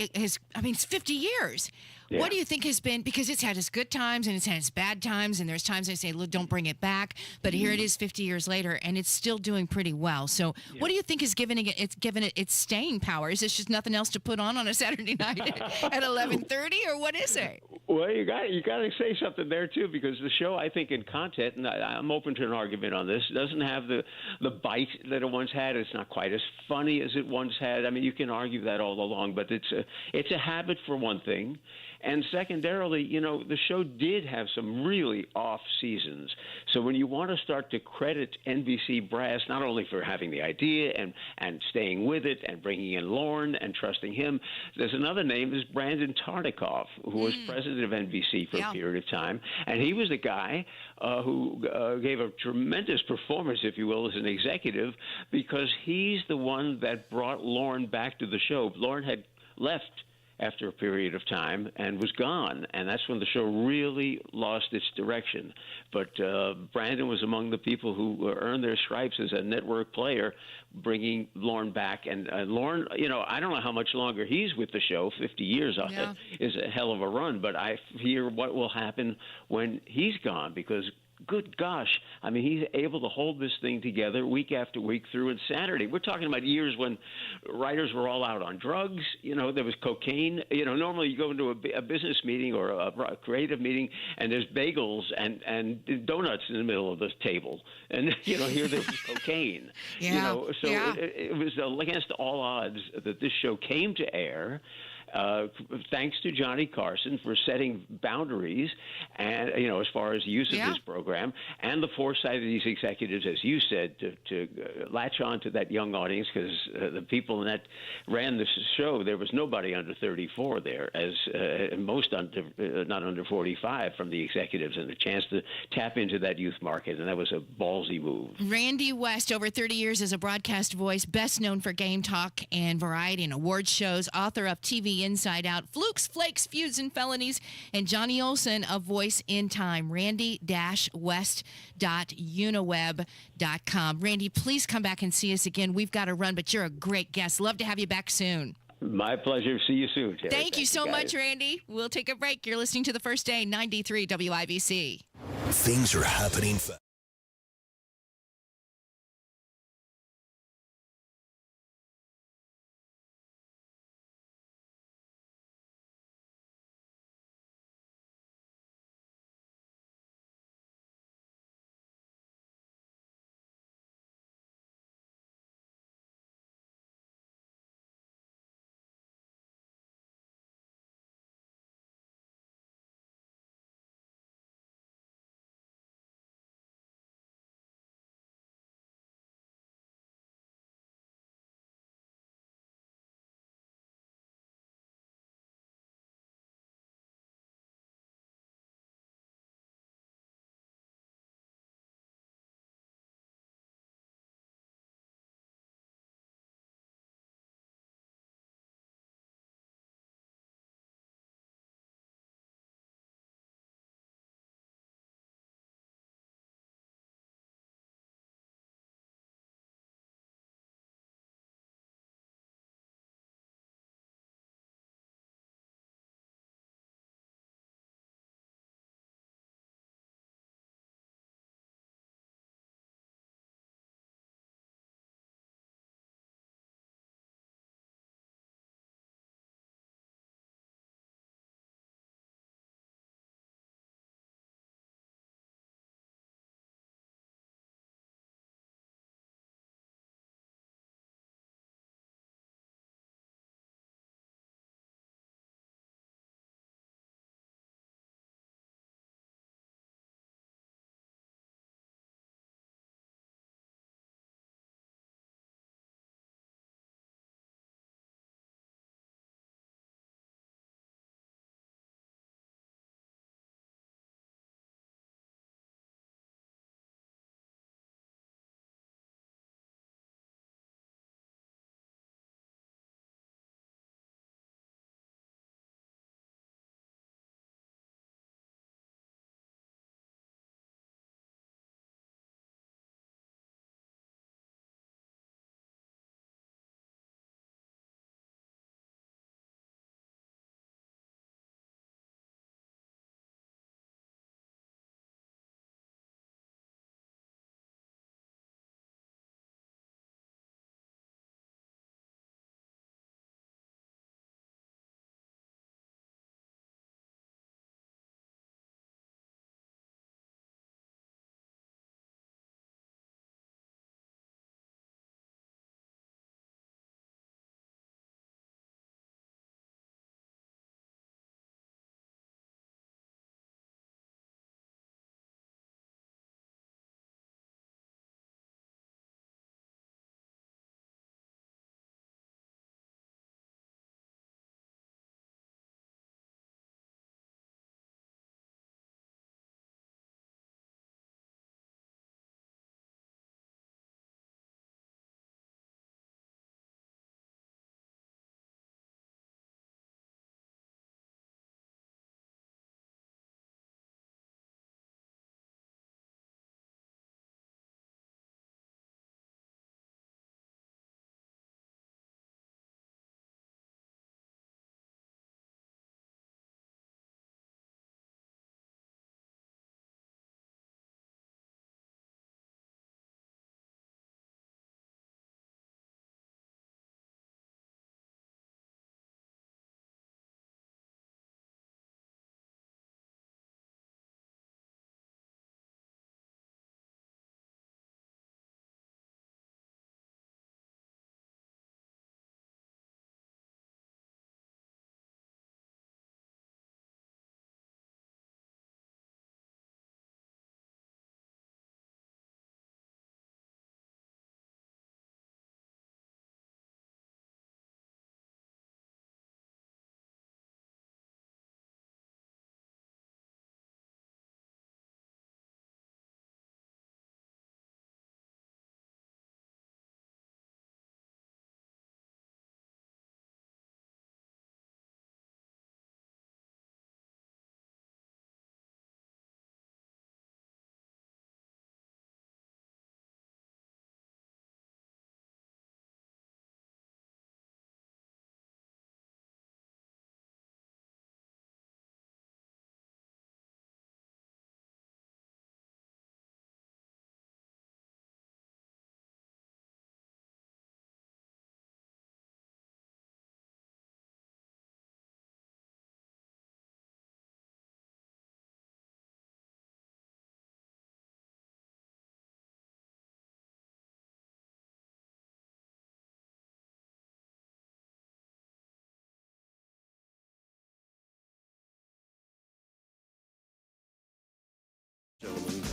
[SPEAKER 15] 50 years.
[SPEAKER 3] Yeah.
[SPEAKER 15] What do you think has been, because it's had its good times and it's had its bad times, and there's times I say, look, don't bring it back, but here it is 50 years later, and it's still doing pretty well. So what do you think is given it its staying power? Is this just nothing else to put on a Saturday night at 11:30, or what is it?
[SPEAKER 3] Well, you got to say something there too, because the show, I think, in content, and I'm open to an argument on this, doesn't have the bite that it once had. It's not quite as funny as it once had. I mean, you can argue that all along, but it's a habit for one thing. And secondarily, the show did have some really off seasons. So when you want to start to credit NBC brass, not only for having the idea and staying with it and bringing in Lorne and trusting him, there's another name, is Brandon Tartikoff, who was president of NBC for a period of time. And he was the guy who gave a tremendous performance, if you will, as an executive, because he's the one that brought Lorne back to the show. Lorne had left after a period of time and was gone, and that's when the show really lost its direction. But Brandon was among the people who earned their stripes as a network player, bringing Lorne back. And Lorne, I don't know how much longer he's with the show. 50 years is a hell of a run, but I hear what will happen when he's gone, because good gosh, I mean, he's able to hold this thing together week after week through. And Saturday, we're talking about years when writers were all out on drugs. There was cocaine. Normally you go into a business meeting or a creative meeting, and there's bagels and donuts in the middle of the table. And, here there's cocaine. It was against all odds that this show came to air. Thanks to Johnny Carson for setting boundaries, and as far as use of his program, and the foresight of these executives, as you said, to latch on to that young audience, because the people that ran this show, there was nobody under 34 there, as most not under 45 from the executives, and the chance to tap into that youth market, and that was a ballsy move.
[SPEAKER 15] Randy West, over 30 years as a broadcast voice, best known for game talk and variety and award shows, author of TV Inside Out, Flukes, Flakes, Feuds, and Felonies, and Johnny Olson of Voice in Time. Randy-West.uniweb.com. Randy, please come back and see us again. We've got to run, but you're a great guest. Love to have you back soon.
[SPEAKER 3] My pleasure. See you soon, Terri.
[SPEAKER 15] Thank you so much, Randy. We'll take a break. You're listening to The First Day, 93 WIBC.
[SPEAKER 6] Things are happening fast.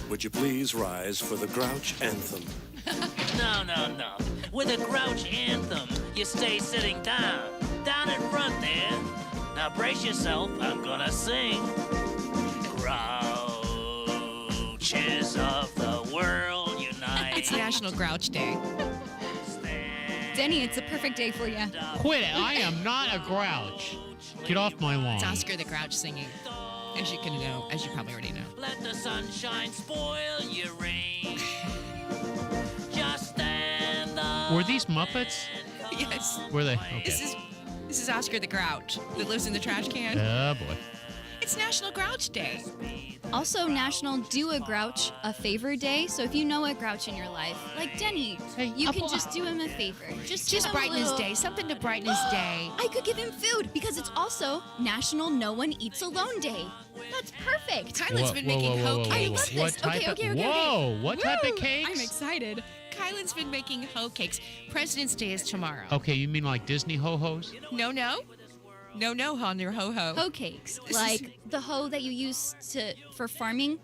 [SPEAKER 9] would you please rise for the Grouch Anthem?
[SPEAKER 12] No. With a Grouch Anthem, you stay sitting down in front there. Now brace yourself, I'm gonna sing. Grouches of the world unite.
[SPEAKER 15] It's National Grouch Day.
[SPEAKER 2] Denny, it's a perfect day for you.
[SPEAKER 5] Quit it. I am not a grouch. Get off my lawn.
[SPEAKER 15] It's Oscar the Grouch singing, as you probably already know.
[SPEAKER 12] Let the sunshine spoil your rain. Just stand up.
[SPEAKER 5] Were these Muppets?
[SPEAKER 15] Yes.
[SPEAKER 5] Were they? Okay.
[SPEAKER 15] This is Oscar the Grouch that lives in the trash can.
[SPEAKER 5] Oh, boy.
[SPEAKER 15] It's National Grouch Day.
[SPEAKER 2] Also, National Do a Grouch a Favor Day. So if you know a grouch in your life, like Denny, you can just do him a favor. Just
[SPEAKER 15] brighten his day. Something to brighten his day.
[SPEAKER 2] I could give him food because it's also National No One Eats Alone Day. That's perfect.
[SPEAKER 15] Kylan's been making hoe cakes.
[SPEAKER 2] I love this. Okay.
[SPEAKER 5] Whoa, what type of cakes?
[SPEAKER 2] I'm excited.
[SPEAKER 15] Kylan's been making hoe cakes. President's Day is tomorrow.
[SPEAKER 5] Okay, you mean like Disney ho-hos?
[SPEAKER 15] No, on your ho-ho.
[SPEAKER 2] Hoe cakes, like the hoe that you use for farming.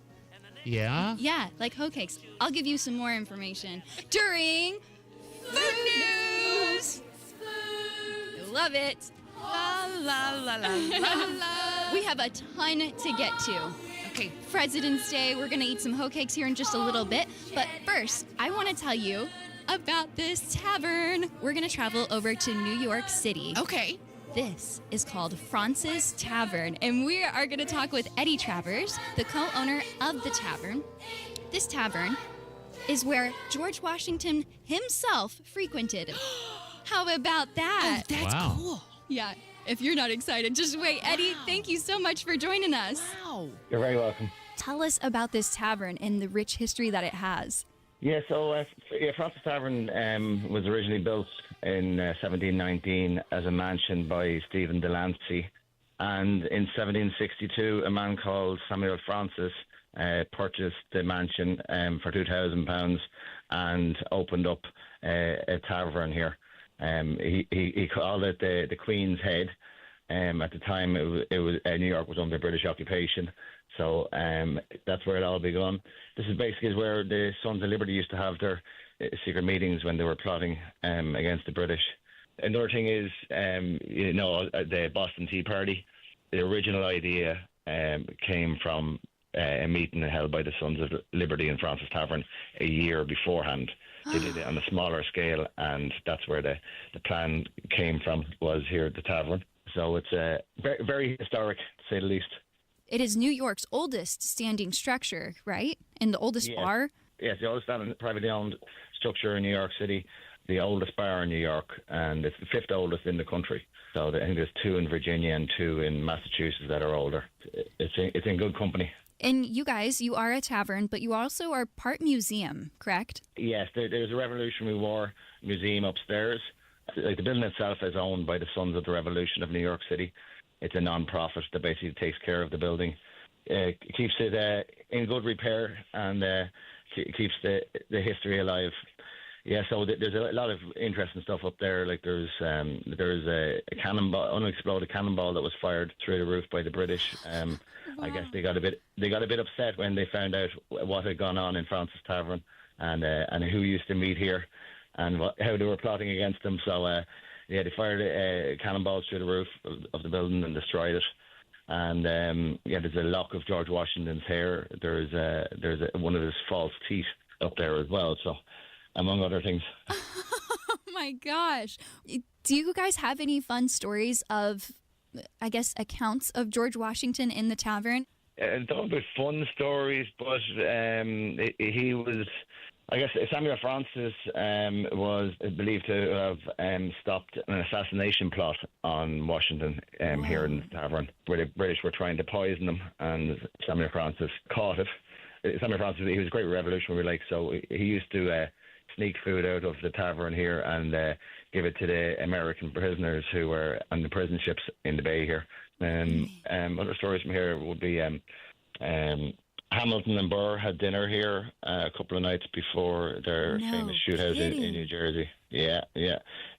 [SPEAKER 5] Yeah?
[SPEAKER 2] Yeah, like hoe cakes. I'll give you some more information during
[SPEAKER 15] Food News.
[SPEAKER 2] Love it.
[SPEAKER 15] La la la la la la.
[SPEAKER 2] We have a ton to get to.
[SPEAKER 15] Okay.
[SPEAKER 2] President's Day, we're going to eat some hoe cakes here in just a little bit. But first, I want to tell you about this tavern. We're going to travel over to New York City.
[SPEAKER 15] Okay.
[SPEAKER 2] This is called Fraunces Tavern, and we are going to talk with Eddie Travers, the co-owner of the tavern. This tavern is where George Washington himself frequented. How about that?
[SPEAKER 15] Oh, that's cool.
[SPEAKER 2] Yeah, if you're not excited, just wait. Eddie, thank you so much for joining us.
[SPEAKER 15] Wow.
[SPEAKER 13] You're very welcome.
[SPEAKER 2] Tell us about this tavern and the rich history that it has.
[SPEAKER 13] Yeah, so Fraunces Tavern was originally built in 1719 as a mansion by Stephen Delancey. And in 1762, a man called Samuel Fraunces purchased the mansion for £2,000 and opened up a tavern here. He called it the Queen's Head. At the time, it was New York was under British occupation. So that's where it all began. This is basically where the Sons of Liberty used to have their secret meetings when they were plotting against the British. Another thing is, the Boston Tea Party. The original idea came from a meeting held by the Sons of Liberty in Fraunces Tavern a year beforehand. They did it on a smaller scale, and that's where the plan came from, was here at the tavern. So it's very, very historic, to say the least.
[SPEAKER 2] It is New York's oldest standing structure, right? And the oldest bar?
[SPEAKER 13] Yes, the oldest standing privately owned structure in New York City, the oldest bar in New York, and it's the fifth oldest in the country. So I think there's 2 in Virginia and 2 in Massachusetts that are older. It's in good company.
[SPEAKER 2] And you guys, you are a tavern, but you also are part museum, correct?
[SPEAKER 13] Yes, there's a Revolutionary War museum upstairs. Like the building itself is owned by the Sons of the Revolution of New York City. It's a non-profit that basically takes care of the building, keeps it in good repair, and keeps the history alive. Yeah, so there's a lot of interesting stuff up there. Like there's a cannonball, unexploded cannonball that was fired through the roof by the British. Wow. I guess they got a bit upset when they found out what had gone on in Fraunces Tavern and who used to meet here and how they were plotting against them. So they fired cannonballs through the roof of the building and destroyed it. And there's a lock of George Washington's hair. There's one of his false teeth up there as well. So, among other things.
[SPEAKER 2] Oh my gosh! Do you guys have any fun stories of, I guess, accounts of George Washington in the tavern?
[SPEAKER 13] Don't be fun stories, but he was. I guess Samuel Fraunces was believed to have stopped an assassination plot on Washington here in the tavern, where the British were trying to poison him, and Samuel Fraunces caught it. Samuel Fraunces, he was a great revolutionary, so he used to sneak food out of the tavern here and give it to the American prisoners who were on the prison ships in the bay here. Other stories from here would be Hamilton and Burr had dinner here a couple of nights before their famous shoot house in New Jersey. Yeah.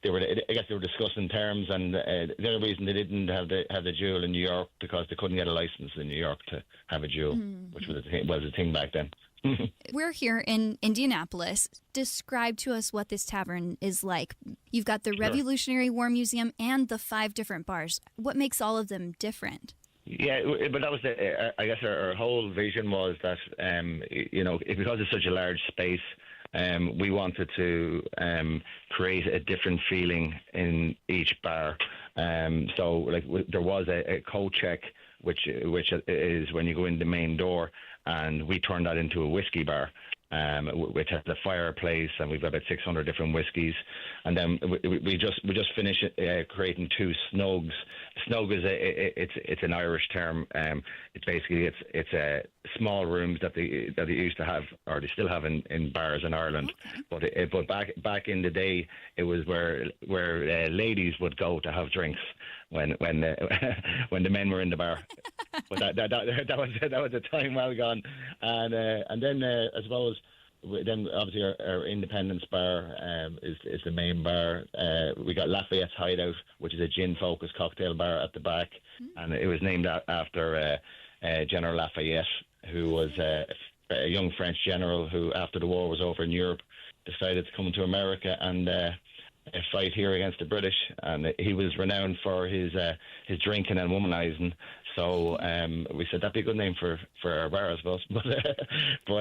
[SPEAKER 13] They were. I guess they were discussing terms, and the other reason they didn't have the duel in New York because they couldn't get a license in New York to have a duel, which was a thing back then.
[SPEAKER 2] We're here in Indianapolis. Describe to us what this tavern is like. You've got the Revolutionary War Museum and the 5 different bars. What makes all of them different?
[SPEAKER 13] Yeah, but that was I guess our whole vision was that because it's such a large space, we wanted to create a different feeling in each bar. So there was a code check, which is when you go in the main door, and we turned that into a whiskey bar, which has a fireplace, and we've got about 600 different whiskies. And then we just finished creating 2 snugs. Snug is it's an Irish term. It's basically small rooms that they used to have, or they still have in bars in Ireland. Okay. But back in the day, it was where ladies would go to have drinks when the men were in the bar. But that was a time well gone. And then I suppose. Then obviously our Independence Bar is the main bar. We got Lafayette's Hideout, which is a gin-focused cocktail bar at the back, and it was named after General Lafayette, who was a young French general who, after the war was over in Europe, decided to come to America and fight here against the British. And he was renowned for his drinking and womanizing. So we said that'd be a good name for our bar, I suppose. But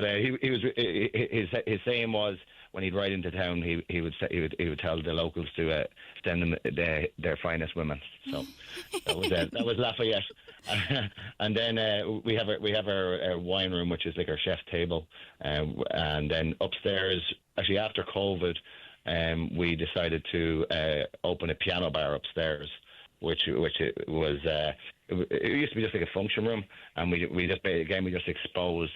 [SPEAKER 13] his saying was, when he'd ride into town, he would tell the locals to send them their finest women. So that was Lafayette. And then we have our wine room, which is like our chef's table, and then upstairs, actually after COVID, we decided to open a piano bar upstairs, which it was. It used to be just like a function room, and we just exposed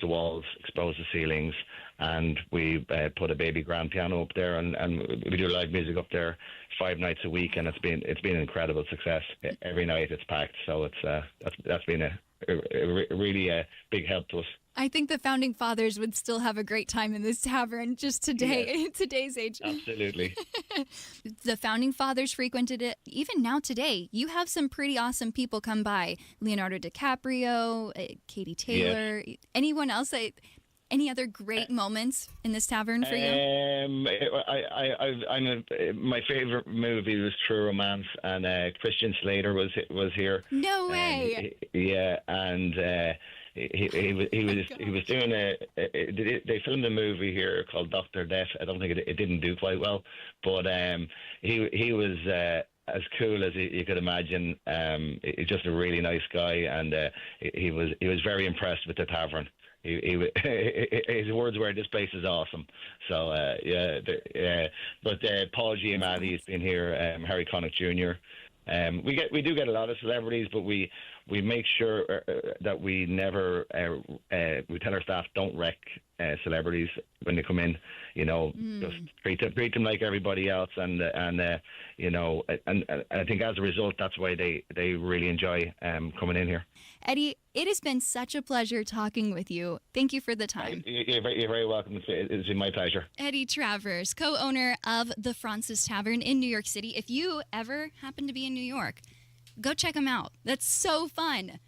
[SPEAKER 13] the walls, exposed the ceilings, and we put a baby grand piano up there, and we do live music up there 5 nights a week, and it's been an incredible success. Every night it's packed, so that's been a really big help to us.
[SPEAKER 2] I think the founding fathers would still have a great time in this tavern just today, in today's age.
[SPEAKER 13] Absolutely.
[SPEAKER 2] The founding fathers frequented it. Even now today, you have some pretty awesome people come by. Leonardo DiCaprio, Katie Taylor, anyone else? Any other great moments in this tavern for you?
[SPEAKER 13] My favorite movie was True Romance, and Christian Slater was here.
[SPEAKER 2] No way.
[SPEAKER 13] And he was doing they filmed a movie here called Dr. Death. I don't think it didn't do quite well, but he was as cool as you could imagine. He's just a really nice guy, and he was very impressed with the tavern. His words were, "This place is awesome." So but Paul Giamatti has been here, Harry Connick Jr. We do get a lot of celebrities, but we make sure that we never we tell our staff, don't wreck celebrities when they come in. Just treat them like everybody else, and I think as a result, that's why they really enjoy coming in here.
[SPEAKER 2] Eddie, it has been such a pleasure talking with you. Thank you for the time.
[SPEAKER 13] You're very welcome. It's been my pleasure.
[SPEAKER 2] Eddie Travers, co-owner of the Fraunces Tavern in New York City. If you ever happen to be in New York, go check them out. That's so fun.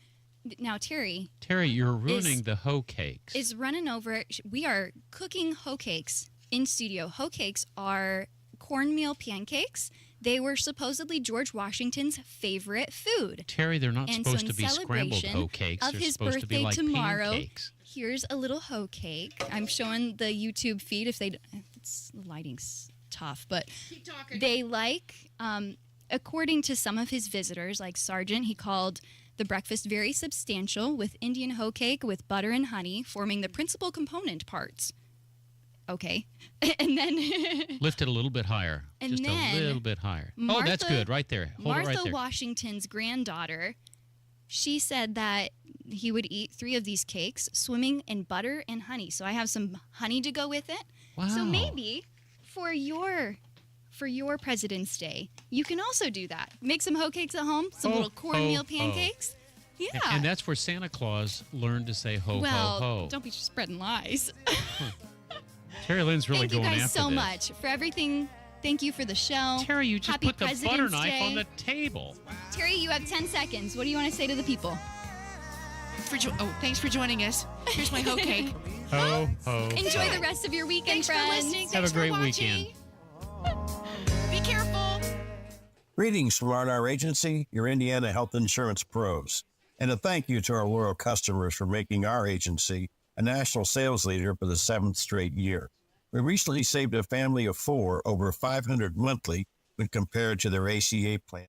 [SPEAKER 2] Now, Terry,
[SPEAKER 5] you're ruining the hoe cakes.
[SPEAKER 2] Is running over. We are cooking hoe cakes in studio. Hoe cakes are cornmeal pancakes. They were supposedly George Washington's favorite food.
[SPEAKER 5] Terry, they're not supposed to be scrambled hoe cakes.
[SPEAKER 2] Of
[SPEAKER 5] they're
[SPEAKER 2] his
[SPEAKER 5] supposed to be
[SPEAKER 2] birthday
[SPEAKER 5] like
[SPEAKER 2] tomorrow,
[SPEAKER 5] pancakes.
[SPEAKER 2] Here's a little hoe cake. I'm showing the YouTube feed. The lighting's tough, but they according to some of his visitors, like Sargent, he called the breakfast very substantial, with Indian hoe cake with butter and honey forming the principal component parts. Okay. And then
[SPEAKER 5] lift it a little bit higher.
[SPEAKER 2] And
[SPEAKER 5] just
[SPEAKER 2] then
[SPEAKER 5] a little bit higher.
[SPEAKER 2] Martha,
[SPEAKER 5] that's good right there. Hold
[SPEAKER 2] Martha
[SPEAKER 5] it right there.
[SPEAKER 2] Washington's granddaughter, she said that he would eat 3 of these cakes swimming in butter and honey. So I have some honey to go with it.
[SPEAKER 5] Wow.
[SPEAKER 2] So maybe for your President's Day, you can also do that. Make some hoe cakes at home, some little cornmeal pancakes. Yeah.
[SPEAKER 5] And that's where Santa Claus learned to say ho,
[SPEAKER 2] well,
[SPEAKER 5] ho, ho.
[SPEAKER 2] don't be spreading lies.
[SPEAKER 5] Terry Lynn's really
[SPEAKER 2] Thank you
[SPEAKER 5] going
[SPEAKER 2] guys
[SPEAKER 5] after
[SPEAKER 2] so
[SPEAKER 5] this.
[SPEAKER 2] much for everything. Thank you for the show.
[SPEAKER 5] Terry, you just
[SPEAKER 2] Happy
[SPEAKER 5] put the butter
[SPEAKER 2] President's
[SPEAKER 5] knife
[SPEAKER 2] Day.
[SPEAKER 5] on the table.
[SPEAKER 2] Terry, you have 10 seconds. What do you want to say to the people?
[SPEAKER 15] Thanks for joining us. Here's my hoe cake.
[SPEAKER 5] Ho, ho,
[SPEAKER 2] Enjoy
[SPEAKER 5] ho.
[SPEAKER 2] the rest of your weekend,
[SPEAKER 15] Thanks for
[SPEAKER 2] friends.
[SPEAKER 15] listening.
[SPEAKER 5] Have a
[SPEAKER 15] Thanks for
[SPEAKER 5] great
[SPEAKER 15] watching.
[SPEAKER 5] weekend.
[SPEAKER 15] Be careful.
[SPEAKER 4] Greetings from R&R Agency, your Indiana health insurance pros. And a thank you to our loyal customers for making our agency a national sales leader for the 7th straight year. We recently saved a family of 4 over $500 monthly when compared to their ACA plan.